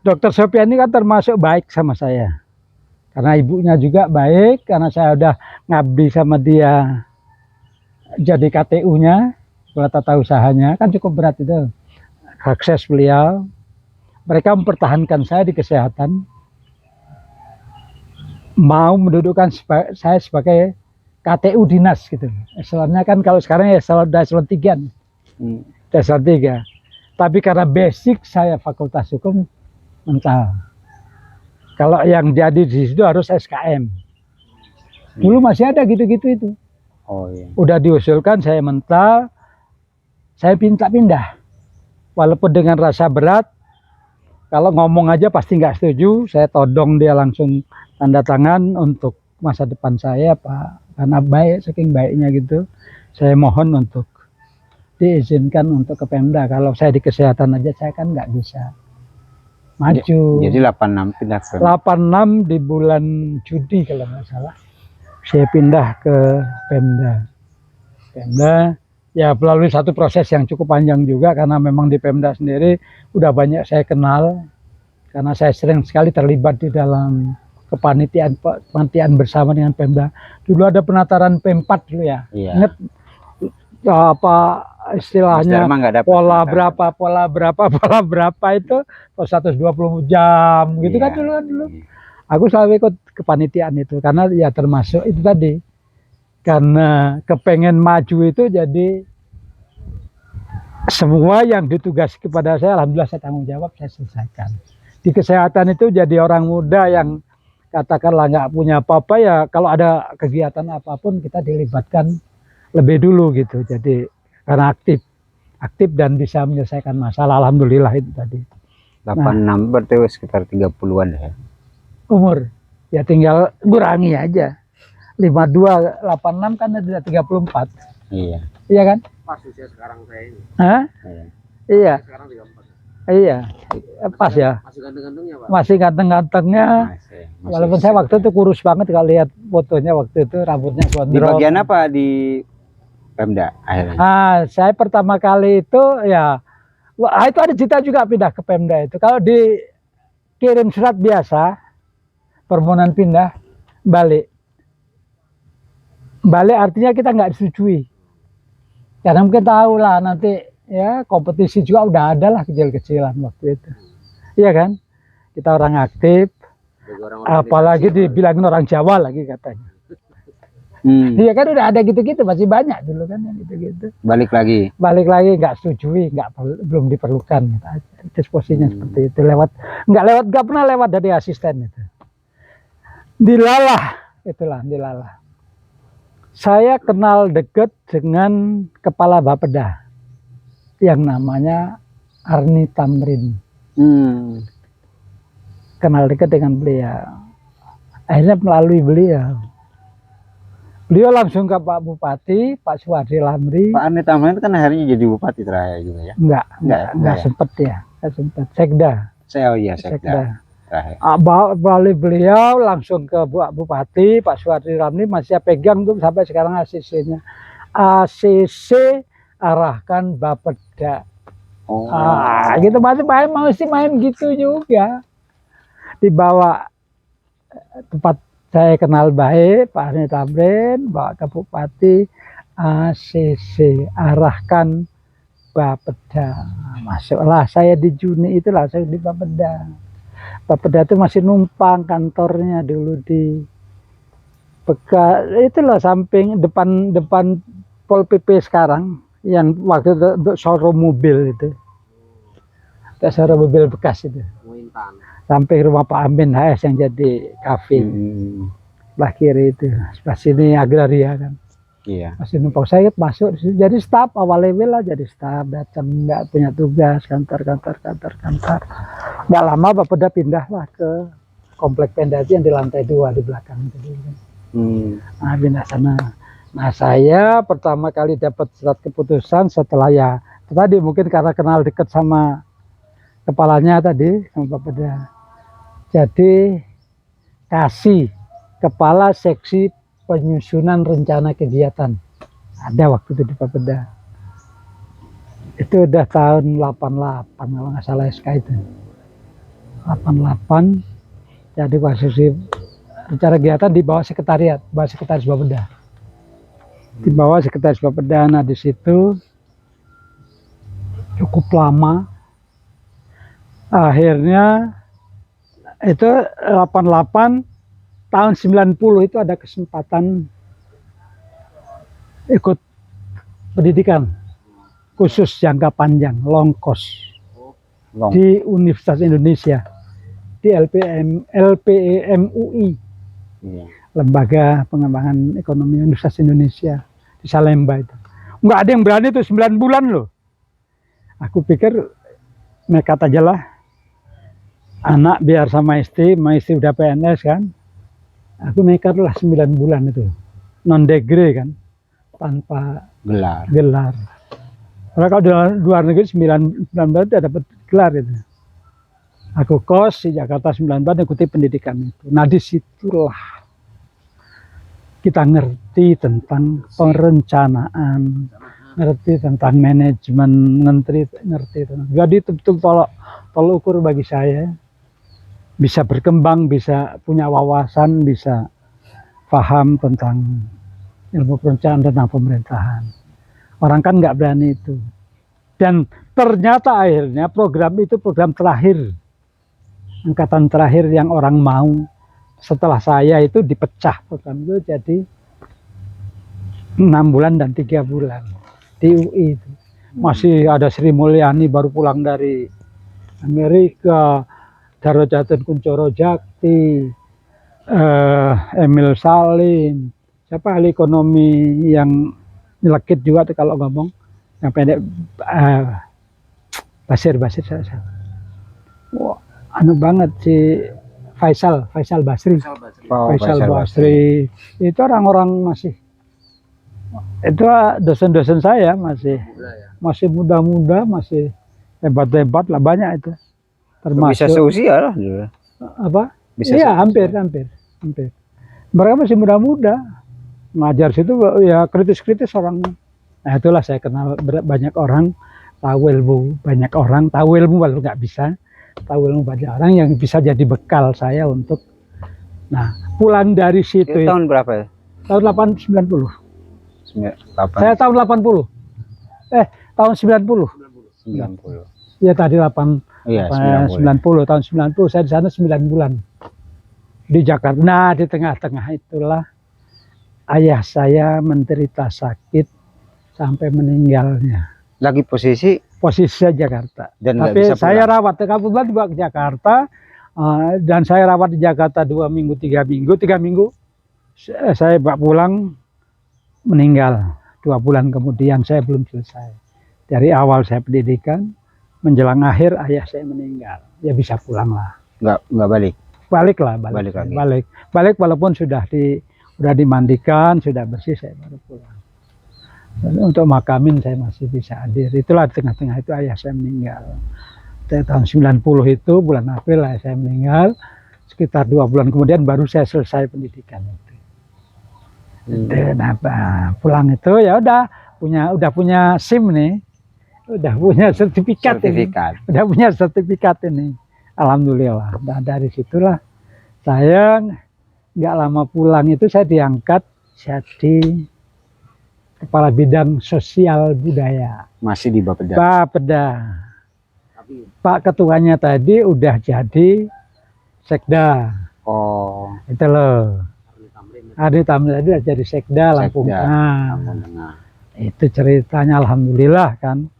Dokter Sopian ini kan termasuk baik sama saya. Karena ibunya juga baik, karena saya udah ngabdi sama dia jadi KTU-nya, kepala tata usahanya, kan cukup berat itu. Akses beliau. Mereka mempertahankan saya di kesehatan. Mau mendudukkan saya sebagai KTU dinas gitu. Eselonnya kan kalau sekarang ya eselon 3. Eselon 3. Tapi karena basic saya Fakultas Hukum mental. Kalau yang jadi di situ harus SKM. Dulu masih ada gitu-gitu itu. Oh iya. Udah diusulkan saya mental, saya minta pindah. Walaupun dengan rasa berat, kalau ngomong aja pasti nggak setuju, saya todong dia langsung tanda tangan untuk masa depan saya, Pak. Karena baik, saking baiknya gitu, saya mohon untuk diizinkan untuk ke Pemda. Kalau saya di kesehatan aja saya kan nggak bisa maju. Jadi 86 pindah ke 86 di bulan Juni kalau nggak salah, saya pindah ke Pemda. Ya melalui satu proses yang cukup panjang juga, karena memang di Pemda sendiri udah banyak saya kenal, karena saya sering sekali terlibat di dalam kepanitiaan bersama dengan Pemda. Dulu ada penataran P4 dulu ya. Iya. Ingat apa istilahnya pola berapa itu 120 jam gitu kan dulu. Aku selalu ikut kepanitiaan itu karena ya termasuk itu tadi. Karena kepengen maju itu, jadi semua yang ditugas kepada saya, alhamdulillah saya tanggung jawab, saya selesaikan. Di kesehatan itu jadi orang muda yang katakanlah nggak punya apa-apa, ya kalau ada kegiatan apapun kita dilibatkan lebih dulu gitu. Jadi karena aktif dan bisa menyelesaikan masalah, alhamdulillah itu tadi. 86 berarti sekitar 30-an ya. Umur ya tinggal kurangi aja. 52, 86 kan ada 34. Iya. Iya kan? Pas usia sekarang saya ini. Hah? Iya. Sekarang 34. Iya. Pas ya. Masih ganteng-gantengnya, Pak. Masih ganteng-gantengnya. Walaupun saya waktu itu kurus banget, kalau lihat fotonya waktu itu rambutnya gondrong. Di bagian apa di Pemda akhirnya? Saya pertama kali itu ya, itu ada cita juga pindah ke Pemda itu. Kalau dikirim surat biasa, permohonan pindah, balik artinya kita nggak disetujui. Karena mungkin tahu lah nanti ya kompetisi juga udah ada lah kecil-kecilan waktu itu. Iya kan? Kita orang aktif, apalagi dibilangin orang Jawa lagi katanya. Iya kan udah ada gitu-gitu, masih banyak dulu kan yang gitu-gitu. Balik lagi nggak setujui, belum diperlukan. Disposinya seperti itu, nggak pernah lewat dari asisten itu. Dilalah. Saya kenal dekat dengan kepala Bapeda yang namanya Arni Tamrin. Kenal dekat dengan beliau. Akhirnya melalui beliau langsung ke Pak Bupati, Pak Suwardi Lamri. Pak Arni Tamrin kan akhirnya jadi bupati terakhir juga ya? Enggak sempet ya, enggak sempet. Sekda. Sekda. Terakhir. Melalui beliau langsung ke Bupati, Pak Suwardi Lamri, masih pegang tuh sampai sekarang ACC-nya. ACC arahkan Bapeda. Oh. Gitu masih main gitu juga. Dibawa tempat saya kenal baik, Pak Arni Tamrin, bawa ke Bupati, ACC arahkan Bapeda. Masuklah saya di Juni itu langsung di Bapeda. Bapeda itu masih numpang kantornya dulu di itulah samping depan Pol PP sekarang, yang waktu itu untuk showroom mobil itu. Showroom mobil bekas itu. Sampai rumah Pak Amin HS yang jadi kafe. Sebelah kiri itu. Sebelah sini agraria kan. Iya. Masih numpang, saya masuk jadi staf awal level lah, jadi staf, datang nggak punya tugas, kantor. Nggak lama Bapeda pindah lah ke komplek Pendati yang di lantai 2 di belakang itu. Nah, pindah sana. Nah, saya pertama kali dapat surat keputusan setelah ya tadi mungkin karena kenal dekat sama kepalanya tadi, sama Bapeda. Jadi kasih kepala seksi penyusunan rencana kegiatan. Ada waktu itu di Bapeda. Itu udah tahun 88 kalau nggak salah SK itu. 88. Jadi posisi rencana kegiatan di bawah sekretariat, sekretaris Bapeda. Di bawah sekretaris Bapeda. Nah, di situ cukup lama. Akhirnya itu 88, tahun 90 itu ada kesempatan ikut pendidikan khusus jangka panjang, long course di Universitas Indonesia, di LPEMUI, Lembaga Pengembangan Ekonomi Universitas Indonesia di Salemba itu. Nggak ada yang berani itu 9 bulan loh. Aku pikir nekat aja lah. Anak biar sama istri udah PNS kan. Aku nekat lah 9 bulan itu. Non degree kan. Tanpa gelar. Karena kalau di luar negeri 9 bulan itu dapat gelar itu. Aku kos di Jakarta 9 bulan ikuti pendidikan itu. Nah, disitulah kita ngerti tentang perencanaan, ngerti tentang manajemen, ngerti tentang. Jadi betul tolak ukur bagi saya. Bisa berkembang, bisa punya wawasan, bisa paham tentang ilmu perencanaan tentang pemerintahan. Orang kan nggak berani itu. Dan ternyata akhirnya program itu program terakhir, angkatan terakhir yang orang mau. Setelah saya itu dipecah program itu jadi 6 bulan dan 3 bulan di UI itu. Masih ada Sri Mulyani baru pulang dari Amerika, Daro Jatun Kuncoro Jakti, Emil Salim, siapa ahli ekonomi yang nyelekit juga tuh kalau ngomong, yang pendek, Basir saya. Wah, anu banget si Faisal Basri. Faisal Basri itu orang-orang masih, itu dosen-dosen saya masih muda-muda, masih hebat-hebat lah, banyak itu. Termasuk bisa seusia lah apa? Bisa iya, hampir. Mereka masih muda-muda, ngajar situ ya kritis orang. Nah, itulah saya kenal banyak orang tahu ilmu, walau nggak bisa tahu ilmu banyak orang yang bisa jadi bekal saya untuk. Nah, pulang dari situ. Itu tahun berapa ya? Tahun 90. Saya tahun 80. Tahun 90. Ya tadi 8. Iya, 90, tahun 90 saya di sana 9 bulan di Jakarta. Nah, di tengah-tengah itulah ayah saya menderita sakit sampai meninggalnya. Lagi posisi Jakarta. Dan tapi saya rawat, kebetulan dibawa ke Jakarta, dan saya rawat di Jakarta 2 minggu, 3 minggu. 3 minggu saya bawa pulang, meninggal. 2 bulan kemudian saya belum selesai. Dari awal saya pendidikan, menjelang akhir ayah saya meninggal. Ya bisa pulang lah. Nggak balik? balik Balik lagi. balik walaupun sudah dimandikan, sudah bersih, saya baru pulang. Untuk makamin saya masih bisa hadir. Itulah di tengah-tengah itu ayah saya meninggal. Tahun 90 itu bulan April ayah saya meninggal. Sekitar 2 bulan kemudian baru saya selesai pendidikan itu. Nah, pulang itu ya udah punya SIM nih, udah punya sertifikat. Udah punya sertifikat ini. Alhamdulillah. Dan dari situlah saya nggak lama pulang itu saya diangkat jadi kepala bidang sosial budaya. Masih di Bapeda. Bapeda. Pak ketuanya tadi udah jadi sekda. Oh. Itu loh. Adi Tamrin tadi udah jadi sekda Lampung Tengah. Itu ceritanya, alhamdulillah kan.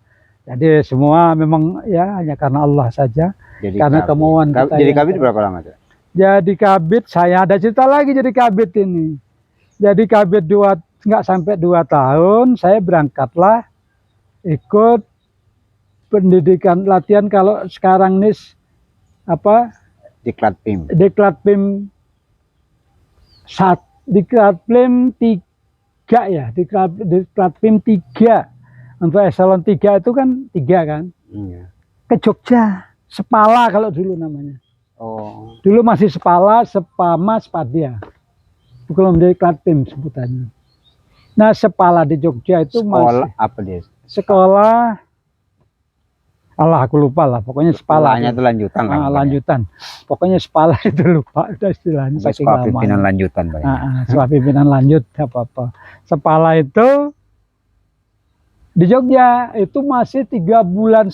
Jadi semua memang ya hanya karena Allah saja. Jadi karena kemauan kita. Jadi kabit berapa lama tuh? Jadi kabit saya ada cerita lagi jadi kabit ini. Jadi kabit nggak sampai 2 tahun saya berangkatlah ikut pendidikan latihan kalau sekarang nih apa Diklat PIM 3 ya, Diklat PIM 3 untuk eselon 3 itu kan 3 kan. Ke Jogja, Sepala kalau dulu namanya. Oh. Dulu masih Sepala, Sepama, Sepadia. Belum Diklat PIM sebutannya. Nah, Sepala di Jogja itu sekolah masih apa dia? Sekolah aku lupa lah, pokoknya Sepala. Sekolahnya itu lanjutan lah. Lanjutan. Pokoknya Sepala itu lupa udah istilahnya. Sekolah pimpinan lanjutan sekolah pimpinan lanjut apa-apa. Sepala itu di Jogja itu masih 3,5 bulan.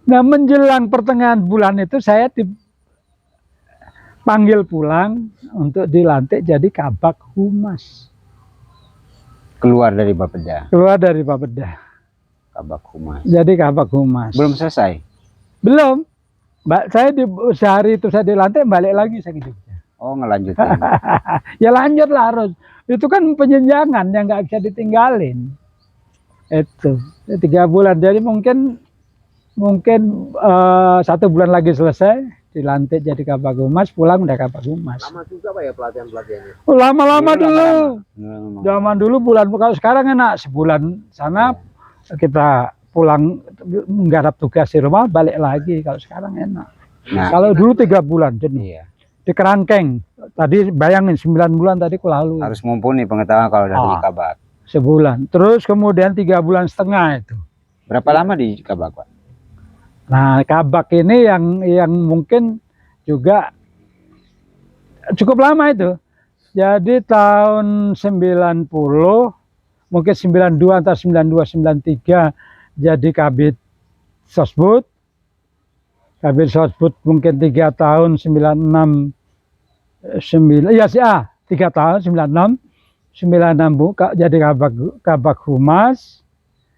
Nah, menjelang pertengahan bulan itu saya dipanggil pulang untuk dilantik jadi kabak humas. Keluar dari Bapeda. Kabak humas. Jadi kabak humas. Belum selesai? Belum. Saya sehari itu saya dilantik balik lagi saya ke Jogja. Oh, ngelanjutin. Ya lanjut lah harus. Itu kan penjenjangan yang nggak bisa ditinggalin. Itu 3 bulan. Jadi mungkin 1 bulan lagi selesai. Dilantik jadi kabak humas, pulang udah kabak humas. Lama juga Pak ya pelatihannya? Oh, lama-lama dulu. Zaman dulu bulan, kalau sekarang enak sebulan sana kita pulang menggarap tugas di rumah balik lagi. Kalau sekarang enak. Nah, kalau dulu 3 bulan jadi di kerangkeng. Tadi bayangin 9 bulan tadi aku lalu. Harus mumpuni pengetahuan kalau dari kabak. Sebulan. Terus kemudian 3,5 bulan itu. Berapa lama di kabak, Pak? Nah, kabak ini yang mungkin juga cukup lama itu. Jadi tahun 90, mungkin 92 atau 93 jadi kabit Sosbud. Kabit Sosbud mungkin 3 tahun 96 3 tahun 96 buka jadi kabak humas.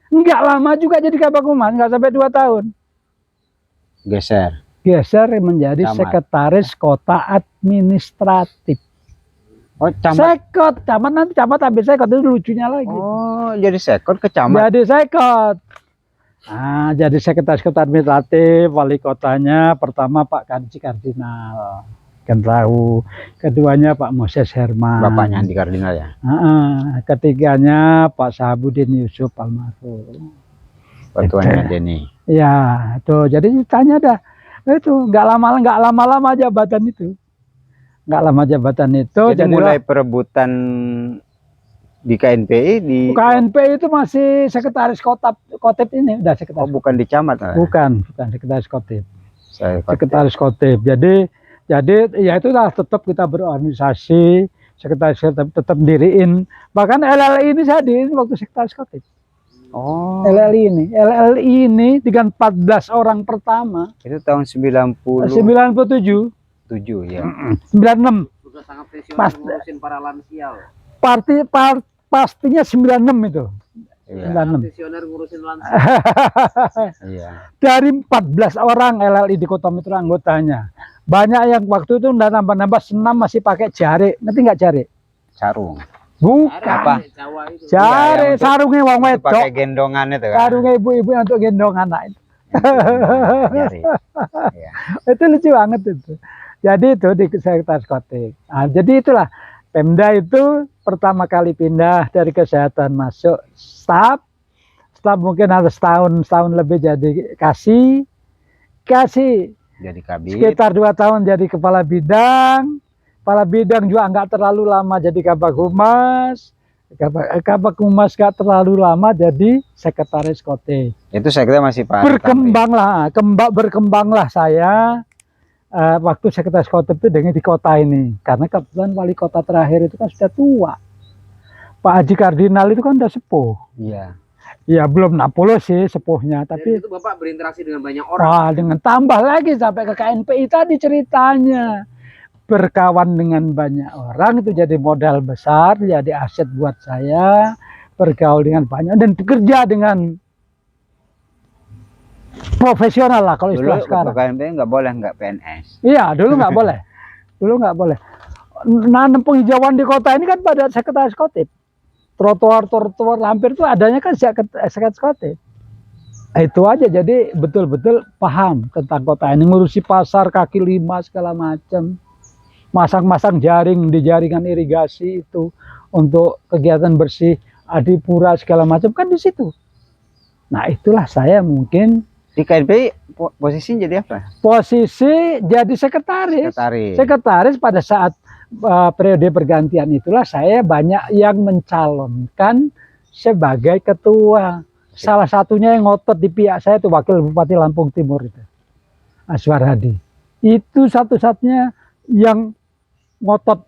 Enggak lama juga jadi kabak humas, enggak sampai 2 tahun. Geser menjadi sekretaris kota administratif. Oh, camat. Sekot, camat nanti camat habis sekot itu lucunya lagi. Oh, jadi sekot ke camat. Jadi sekot. Nah, jadi sekretaris kota administratif, wali kotanya pertama Pak Kanci Kardinal. Kan tahu. Keduanya Pak Moses Herman. Bapaknya Andi Kardinal ya. Ketiganya Pak Sahabudin Yusuf almarhum. Ketuanya Denny. Ya, tuh jadi tanya dah. Itu nggak lama-lama jabatan itu. Nggak lama jabatan itu. Jadi mulai perebutan di KNPI KNPI itu masih sekretaris Kotip ini udah sekretaris. Oh, bukan di camat. Bukan sekretaris Kotip. Sekretaris Kotip. Jadi ya itulah tetap kita berorganisasi, sekretaris tetap diriin. Bahkan LLI ini saya diriin waktu sekretaris Kotip. Oh. LLI ini dengan 14 orang pertama. Itu tahun 97. 7 ya. 96. Sudah sangat profesional ngurusin para lansia. Pastinya 96 itu. Iya. 96. Profesional ngurusin lansia. Iya. Dari 14 orang LLI di Kota Metro anggotanya. Banyak yang waktu itu udah nambah-nambah senam masih pakai jari. Ngerti nggak jari? Sarung. Bukan. Apa? Jari, sarungnya wong wedok. Pakai gendongan itu kan. Sarungnya ibu-ibu untuk gendong anak itu. Jari. Ya. Itu lucu banget itu. Jadi itu di Sekretaris Kotim. Nah, jadi itulah Pemda itu pertama kali pindah dari kesehatan masuk staf mungkin ada setahun lebih jadi kasih Jadi kabit. sekitar 2 tahun jadi kepala bidang juga nggak terlalu lama jadi kabag humas nggak terlalu lama jadi Sekretaris Kotim. Itu sekda masih Pak Berkembanglah saya waktu Sekretaris Kotim itu dengan di kota ini, karena kebetulan wali kota terakhir itu kan sudah tua. Pak Haji Kardinal itu kan udah sepuh. Iya. Ya belum Napolo sih sepuhnya, tapi itu Bapak berinteraksi dengan banyak orang. wah, dengan tambah lagi sampai ke KNPI tadi ceritanya. Berkawan dengan banyak orang itu jadi modal besar, jadi aset buat saya. Bergaul dengan banyak dan bekerja dengan profesional lah kalau istilah sekarang. KNPI nggak boleh nggak PNS. Iya, dulu nggak boleh. Dulu nggak boleh. Nanam penghijauan di kota ini kan pada Sekretaris Kotim. Trotoar hampir itu adanya kan Sekretaris Kotim. Itu aja, jadi betul-betul paham tentang kota ini, ngurusi pasar kaki lima segala macam. Masang-masang jaring di jaringan irigasi itu untuk kegiatan bersih adipura segala macam kan di situ. Nah, itulah saya mungkin di KNPI posisinya jadi apa? Posisi jadi sekretaris. Sekretaris pada saat periode pergantian itulah saya banyak yang mencalonkan sebagai ketua. Salah satunya yang ngotot di pihak saya itu Wakil Bupati Lampung Timur itu, Aswar Hadi. Itu satu-satunya yang ngotot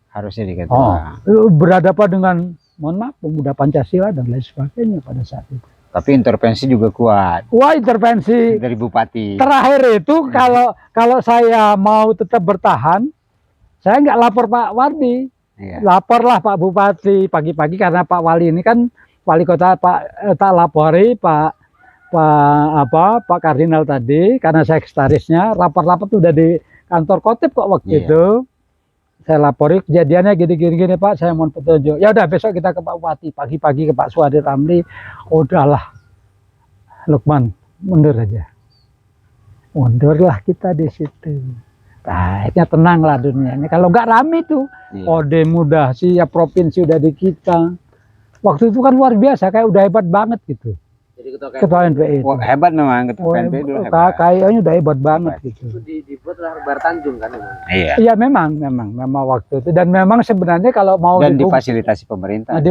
harusnya di ketua. Berhadapan dengan, mohon maaf, pemuda Pancasila dan lain sebagainya pada saat itu. Tapi intervensi juga kuat. Wah, intervensi dari bupati. Terakhir itu kalau saya mau tetap bertahan, saya nggak lapor Pak Wardi. Iya. Laporlah Pak Bupati pagi-pagi, karena Pak Wali ini kan wali kota, tak lapori Pak Kardinal tadi, karena saya sekretarisnya. Rapor-rapor tuh udah di kantor Kotim kok waktu itu. Saya lapori kejadiannya gini Pak, saya mohon petunjuk. Ya udah, besok kita ke Pak Bupati, pagi-pagi ke Pak Suhadi Ramli. Udahlah Lukman, mundur aja. Mundurlah kita di situ. Nah, akhirnya tenanglah dunianya. Kalau nggak rame tuh, Kodem udah siap, provinsi udah di kita. Waktu itu kan luar biasa, kayak udah hebat banget gitu. Jadi ketua NPI itu. Hebat memang ketua NPI dulu hebat. Kayaknya udah hebat banget gitu. Itu dibuat oleh Bar Tanjung kan memang. Iya. Iya, memang waktu itu, dan memang sebenarnya kalau mau dan difasilitasi pemerintah.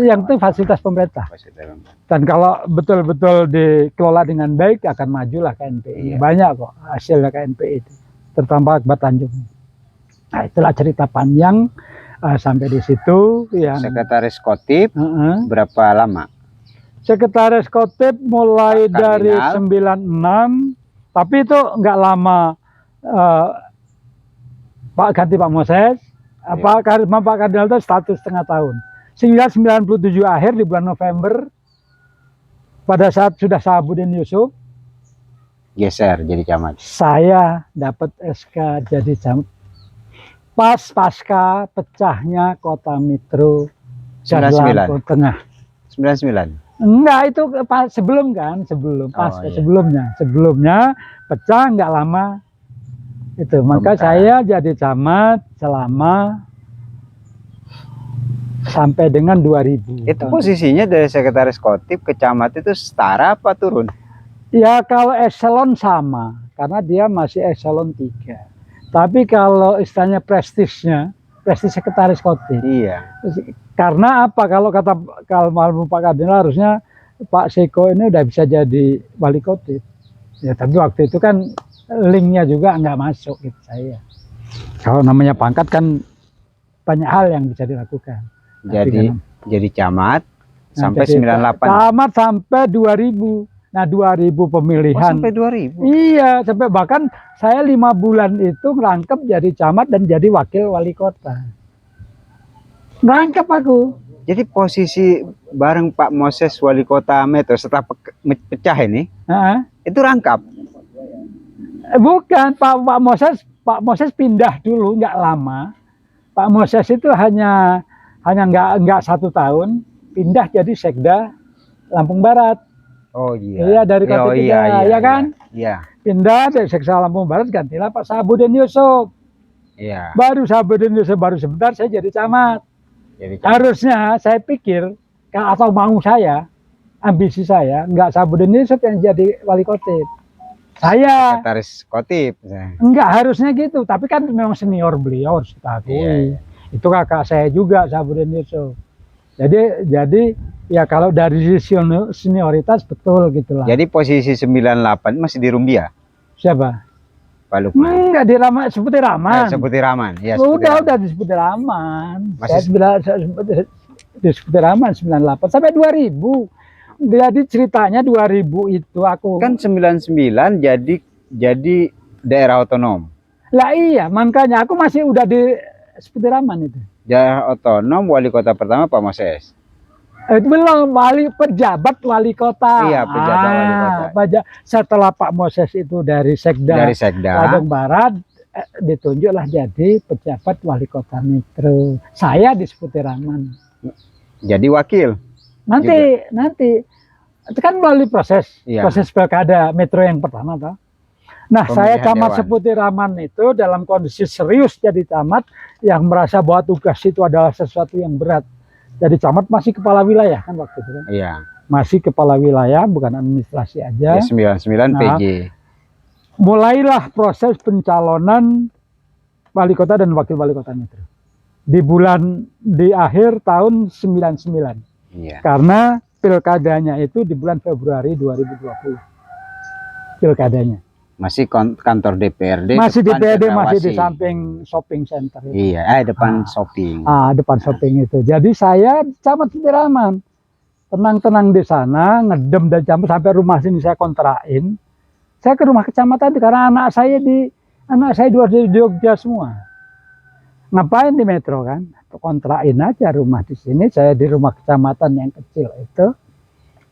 Yang itu fasilitas pemerintah. Dan kalau betul-betul dikelola dengan baik akan majulah KNPI. Iya. Banyak kok hasilnya KNPI itu, terutama Bar Tanjung. Nah, itulah cerita panjang sampai di situ. Yang Sekretaris Kotim berapa lama? Sekretaris Kotim mulai dari 96, tapi itu nggak lama. Ganti Pak Moses, Pak Kardinal itu 1,5 tahun. 97 akhir di bulan November, pada saat sudah Sahabudin Yusuf geser jadi camat. Saya dapat SK jadi camat. Pasca pecahnya Kota Mitro Jalan Lampung Tengah. 99. Enggak, itu sebelumnya pecah nggak lama itu, maka saya jadi camat selama sampai dengan 2000. Itu posisinya dari Sekretaris Kotim ke camat itu setara apa turun? Ya, kalau eselon sama, karena dia masih eselon 3. Tapi kalau istilahnya prestis Sekretaris Kotim. Iya. Karena apa? Kalau Pak Kardinal harusnya Pak Seko ini udah bisa jadi wali Kotim. Ya, tapi waktu itu kan linknya juga nggak masuk gitu saya. Kalau namanya pangkat kan banyak hal yang bisa dilakukan. Jadi camat sampai 98. Camat sampai 2000. Nah, 2000 pemilihan. Sampai 2000. Iya, sampai bahkan saya 5 bulan itu ngerangkep jadi camat dan jadi wakil wali kota. Ngerangkep aku. Jadi posisi bareng Pak Moses wali kota Metro setelah pecah ini, itu rangkap. Bukan, Pak Moses pindah dulu, nggak lama. Pak Moses itu hanya nggak 1 tahun, pindah jadi Sekda Lampung Barat. Oh iya. Iya, dari kota Oh, tiga, ya kan? Iya. Pindah dari Seksa Lampung Barat, gantilah Pak Sabudin Yusuf. Iya. Baru Sabudin Yusuf, baru sebentar saya jadi camat. Jadi Harusnya saya pikir, atau mau saya, ambisi saya, nggak Sabudin Yusuf yang jadi wali kotip. Saya sekretaris Kotip. enggak harusnya gitu, tapi kan memang senior beliau harus kita akui. Iya. Itu kakak saya juga Sabudin Yusuf. Jadi ya kalau dari sisi senioritas betul gitulah. Jadi posisi 98 masih di Rumbia. Siapa? Pak Lukman. Enggak di Raman, seperti Raman. Seperti Raman. Ya, udah disebut Raman. Masih Saya disebut Raman 98 sampai 2000. Jadi ceritanya 2000 itu aku kan 99 jadi daerah otonom. Lah iya, makanya aku masih udah di seperti Raman itu. Daerah otonom, wali kota pertama Pak Moses. Belum, pejabat wali kota. Iya, pejabat wali kota. Setelah Pak Moses itu dari Sekda Lampung Barat, ditunjuklah jadi pejabat wali kota Metro. Saya di Seputi Raman. Jadi wakil. Nanti itu kan melalui proses pilkada Metro yang pertama toh. Nah, saya camat Seputi Raman itu dalam kondisi serius jadi camat yang merasa bahwa tugas itu adalah sesuatu yang berat. Jadi camat masih kepala wilayah kan waktu itu kan? Iya. Masih kepala wilayah, bukan administrasi aja. Ya, 99 PJ. Mulailah proses pencalonan wali kota dan wakil wali kota Metro. Di akhir tahun 99. Iya. Karena pilkadanya itu di bulan Februari 2020. Pilkadanya. Masih kantor DPRD. Masih DPRD, masih di samping shopping center itu. Iya, depan shopping. Depan shopping itu. Jadi saya camat Seputi Raman. Tenang-tenang di sana, ngedem dan camat sampai rumah sini saya kontrain. Saya ke rumah kecamatan karena anak saya dua di Jogja semua. Ngapain di Metro kan? Kontrain aja rumah di sini. Saya di rumah kecamatan yang kecil itu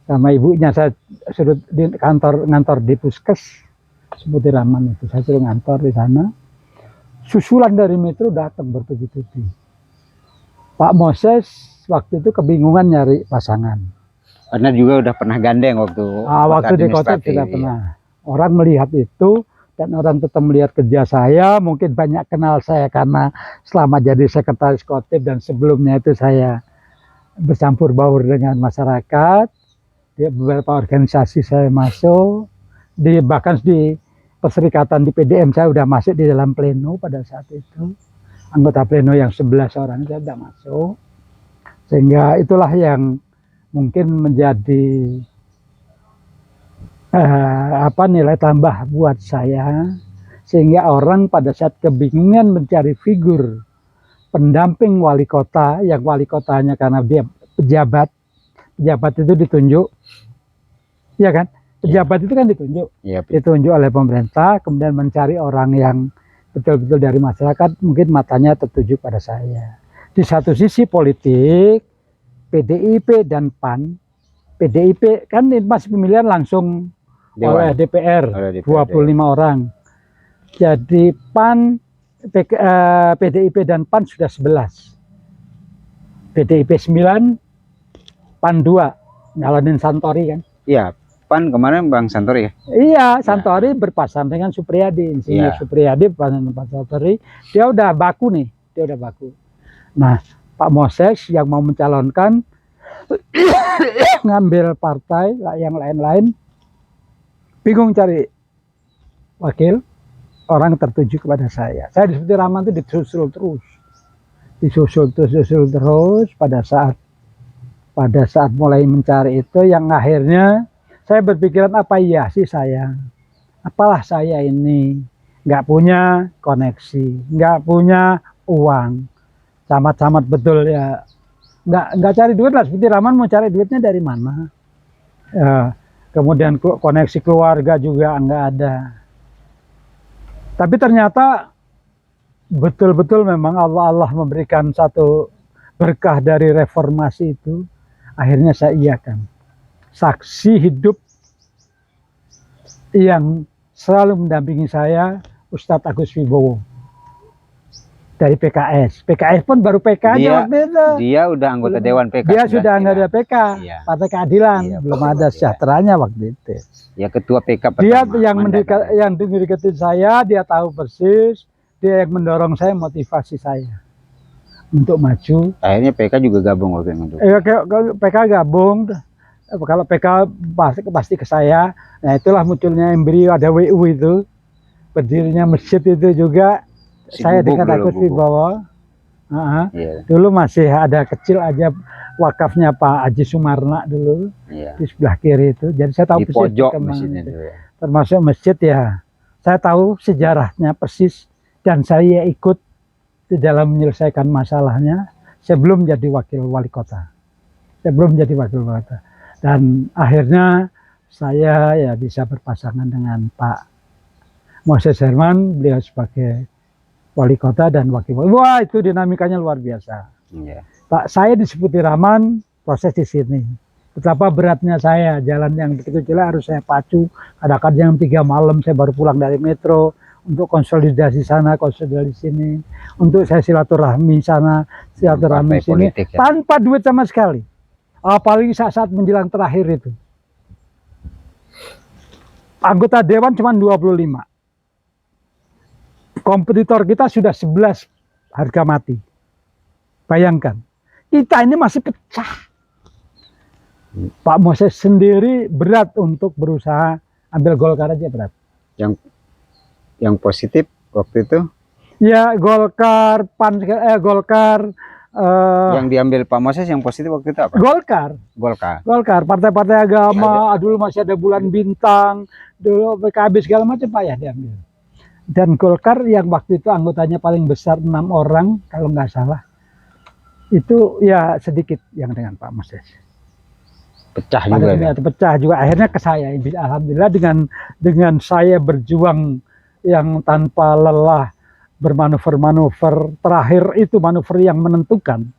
sama ibunya saya suruh di ngantor di Puskes Seputi Raman itu. Saya suruh ngantor di sana. Susulan dari Metro datang bertubi-tubi. Pak Moses waktu itu kebingungan nyari pasangan. Karena juga udah pernah gandeng waktu di kota tidak pernah. Orang melihat itu dan orang tetap melihat kerja saya. Mungkin banyak kenal saya karena selama jadi sekretaris Kotip dan sebelumnya itu saya bercampur baur dengan masyarakat. Di beberapa organisasi saya masuk. Bahkan di perserikatan di PDM saya udah masuk di dalam pleno pada saat itu. Anggota pleno yang 11 orang saya sudah masuk. Sehingga itulah yang mungkin menjadi nilai tambah buat saya. Sehingga orang pada saat kebingungan mencari figur pendamping wali kota, yang wali kotanya karena dia pejabat itu ditunjuk, ya kan? Pejabat itu kan ditunjuk, ditunjuk oleh pemerintah, kemudian mencari orang yang betul-betul dari masyarakat, mungkin matanya tertuju pada saya. Di satu sisi politik, PDIP dan PAN, PDIP kan masih pemilihan langsung oleh DPR, 25 orang. Jadi PAN, PDIP dan PAN sudah 11. PDIP 9, PAN 2, nyalonin Santori kan? Iya. PAN kemarin Bang Santori ya? Iya, Santori berpasangan dengan Supriyadi, Insinyur Supriyadi berpasangan dengan Pak Santori. Dia udah baku nih, Nah, Pak Moses yang mau mencalonkan ngambil partai yang lain-lain, bingung cari wakil, orang tertuju kepada saya. Saya di Seputi Raman itu disusul terus pada saat mulai mencari itu yang akhirnya saya berpikiran apalah saya ini nggak punya koneksi, nggak punya uang, camat-camat betul ya, nggak cari duit lah. Seperti Raman mau cari duitnya dari mana? Kemudian koneksi keluarga juga nggak ada. Tapi ternyata betul-betul memang Allah memberikan satu berkah dari reformasi itu. Akhirnya saya iakan. Saksi hidup yang selalu mendampingi saya, Ustadz Agus Wibowo. dari PKS. PKS pun baru PK aja waktu itu. Dia udah anggota Dewan PK. Dia sudah anggota PK, Iya. Partai Keadilan, Iya, belum ada sejahteranya waktu itu. Ya ketua PK pertama. Dia yang mendekatin saya, dia tahu persis, dia yang mendorong saya, motivasi saya untuk maju. Akhirnya PK juga gabung waktu itu. PK gabung. Kalau PK pasti ke saya. Nah itulah munculnya embrio, ada WU itu, berdirinya masjid itu juga. Saya dengan Agus Wibowo. Yeah. Dulu masih ada kecil aja wakafnya Pak Haji Sumarna dulu, di sebelah kiri itu. Jadi saya tahu di pojok masjidnya itu. Termasuk masjid ya. Saya tahu sejarahnya persis dan saya ikut di dalam menyelesaikan masalahnya sebelum jadi wakil wali kota. Dan akhirnya saya ya bisa berpasangan dengan Pak Moses Herman, beliau sebagai wali kota dan wakil wali. Wah, itu dinamikanya luar biasa. Yeah. Pak, saya disebut Raman, proses di sini. Betapa beratnya saya, jalan yang begitu jelek harus saya pacu. Kadang-kadang jam 3 malam saya baru pulang dari metro untuk konsolidasi sana, konsolidasi sini. Untuk saya silaturahmi sana, silaturahmi sini, politik, ya? Tanpa duit sama sekali. Apalagi saat-saat menjelang terakhir itu. Anggota dewan cuma 25. Kompetitor kita sudah 11 harga mati. Bayangkan, kita ini masih pecah. Pak Moses sendiri berat untuk berusaha ambil Golkar aja berat. Yang positif waktu itu? Ya Golkar, Golkar. Yang diambil Pak Moses yang positif waktu itu apa? Golkar, partai-partai agama. Dulu masih ada Bulan Bintang, dulu PKB segala macam payah diambil. Dan Golkar yang waktu itu anggotanya paling besar 6 orang kalau nggak salah, itu ya sedikit yang dengan Pak Moses. Pecah juga. Pecah juga. Akhirnya ke saya. Alhamdulillah dengan saya berjuang yang tanpa lelah, bermanuver-manuver, terakhir itu manuver yang menentukan.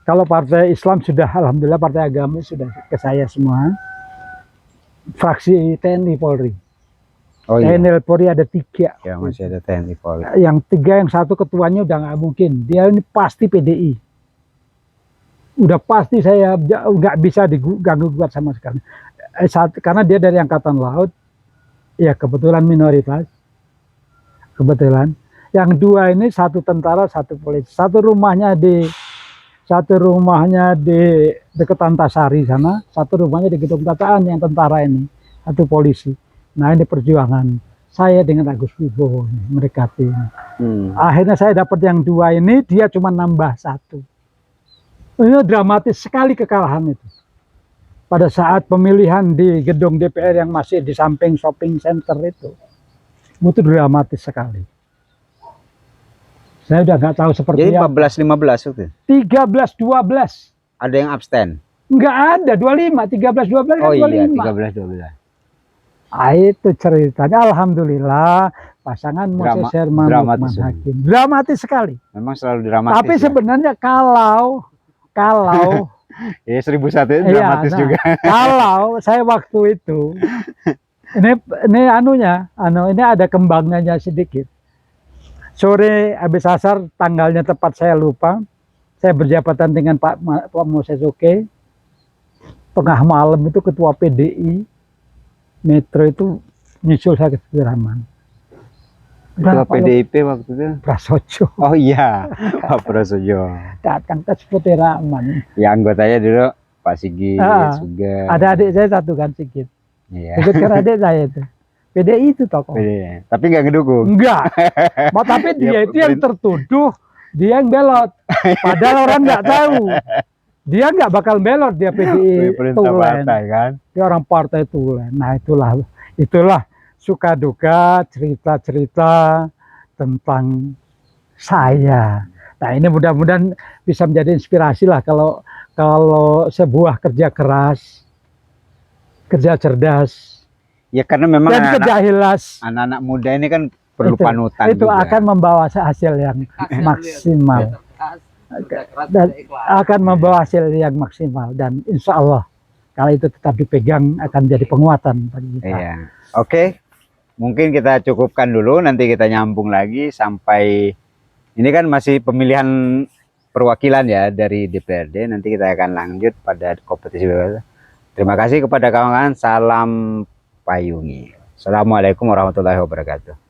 Kalau partai Islam sudah, alhamdulillah partai agama sudah ke saya semua. Fraksi TNI Polri. Oh, iya. TNI Polri ada 3. Ya masih ada TNI Polri. Yang 3, yang 1 ketuanya udah nggak mungkin. Dia ini pasti PDI. Udah pasti saya nggak bisa diganggu gugat sama sekali. Karena dia dari Angkatan Laut. Ya kebetulan minoritas. Kebetulan. Yang 2 ini 1 tentara, 1 polisi. Satu rumahnya di dekat Antasari sana. 1 rumahnya di Gedung Tataan yang tentara ini. 1 polisi. Nah ini perjuangan saya dengan Agus Wibowo mendekati. Akhirnya saya dapat yang 2 ini, dia cuma nambah 1. Ini dramatis sekali kekalahan itu. Pada saat pemilihan di gedung DPR yang masih di samping shopping center itu dramatis sekali. Saya udah nggak tahu seperti apa. Jadi 14-15 itu? 13-12. Ada yang abstain? Nggak ada, 25, 13-12. Oh iya, 13-12. Itu ceritanya. Alhamdulillah pasangan Moses Herman Lukman Hakim dramatis sekali. Memang selalu dramatis. Tapi sebenarnya kalau ya 1001 dramatis juga. Kalau saya waktu itu ini ini ada kembangnya sedikit. Sore habis asar, tanggalnya tepat saya lupa. Saya berjabatan dengan Pak Moses Oke. Tengah malam itu ketua PDI Metro itu nyusul saya ke Rahman. Ketua PDIP waktu itu? Prasojo. Oh iya, Pak Prasojo. Datang ke Putih Rahman. Ya anggotanya dulu Pak Sigit juga. Ada adik saya 1 kan, Sigit. Iya. Ikut ke adik saya itu. PDI itu tokoh. PDI. Tapi nggak ngedukung. Enggak. Tapi dia itu yang tertuduh, dia yang belot. Padahal orang nggak tahu. Dia nggak bakal belot, dia PDI Tulen. Kan? Dia orang partai Tulen. Nah itulah suka duka, cerita-cerita tentang saya. Nah ini mudah-mudahan bisa menjadi inspirasi lah kalau sebuah kerja keras, kerja cerdas. Ya karena memang dan kerja ikhlas. Anak-anak muda ini kan perlu panutan. Itu juga akan membawa hasil yang maksimal. Dan akan membawa hasil yang maksimal, dan insya Allah kalau itu tetap dipegang akan jadi penguatan bagi kita. Iya. Oke, mungkin kita cukupkan dulu, nanti kita nyambung lagi sampai Ini kan masih pemilihan perwakilan ya dari DPRD. Nanti kita akan lanjut pada kompetisi bebas. Terima kasih kepada kawan-kawan. Salam payungi. Assalamualaikum warahmatullahi wabarakatuh.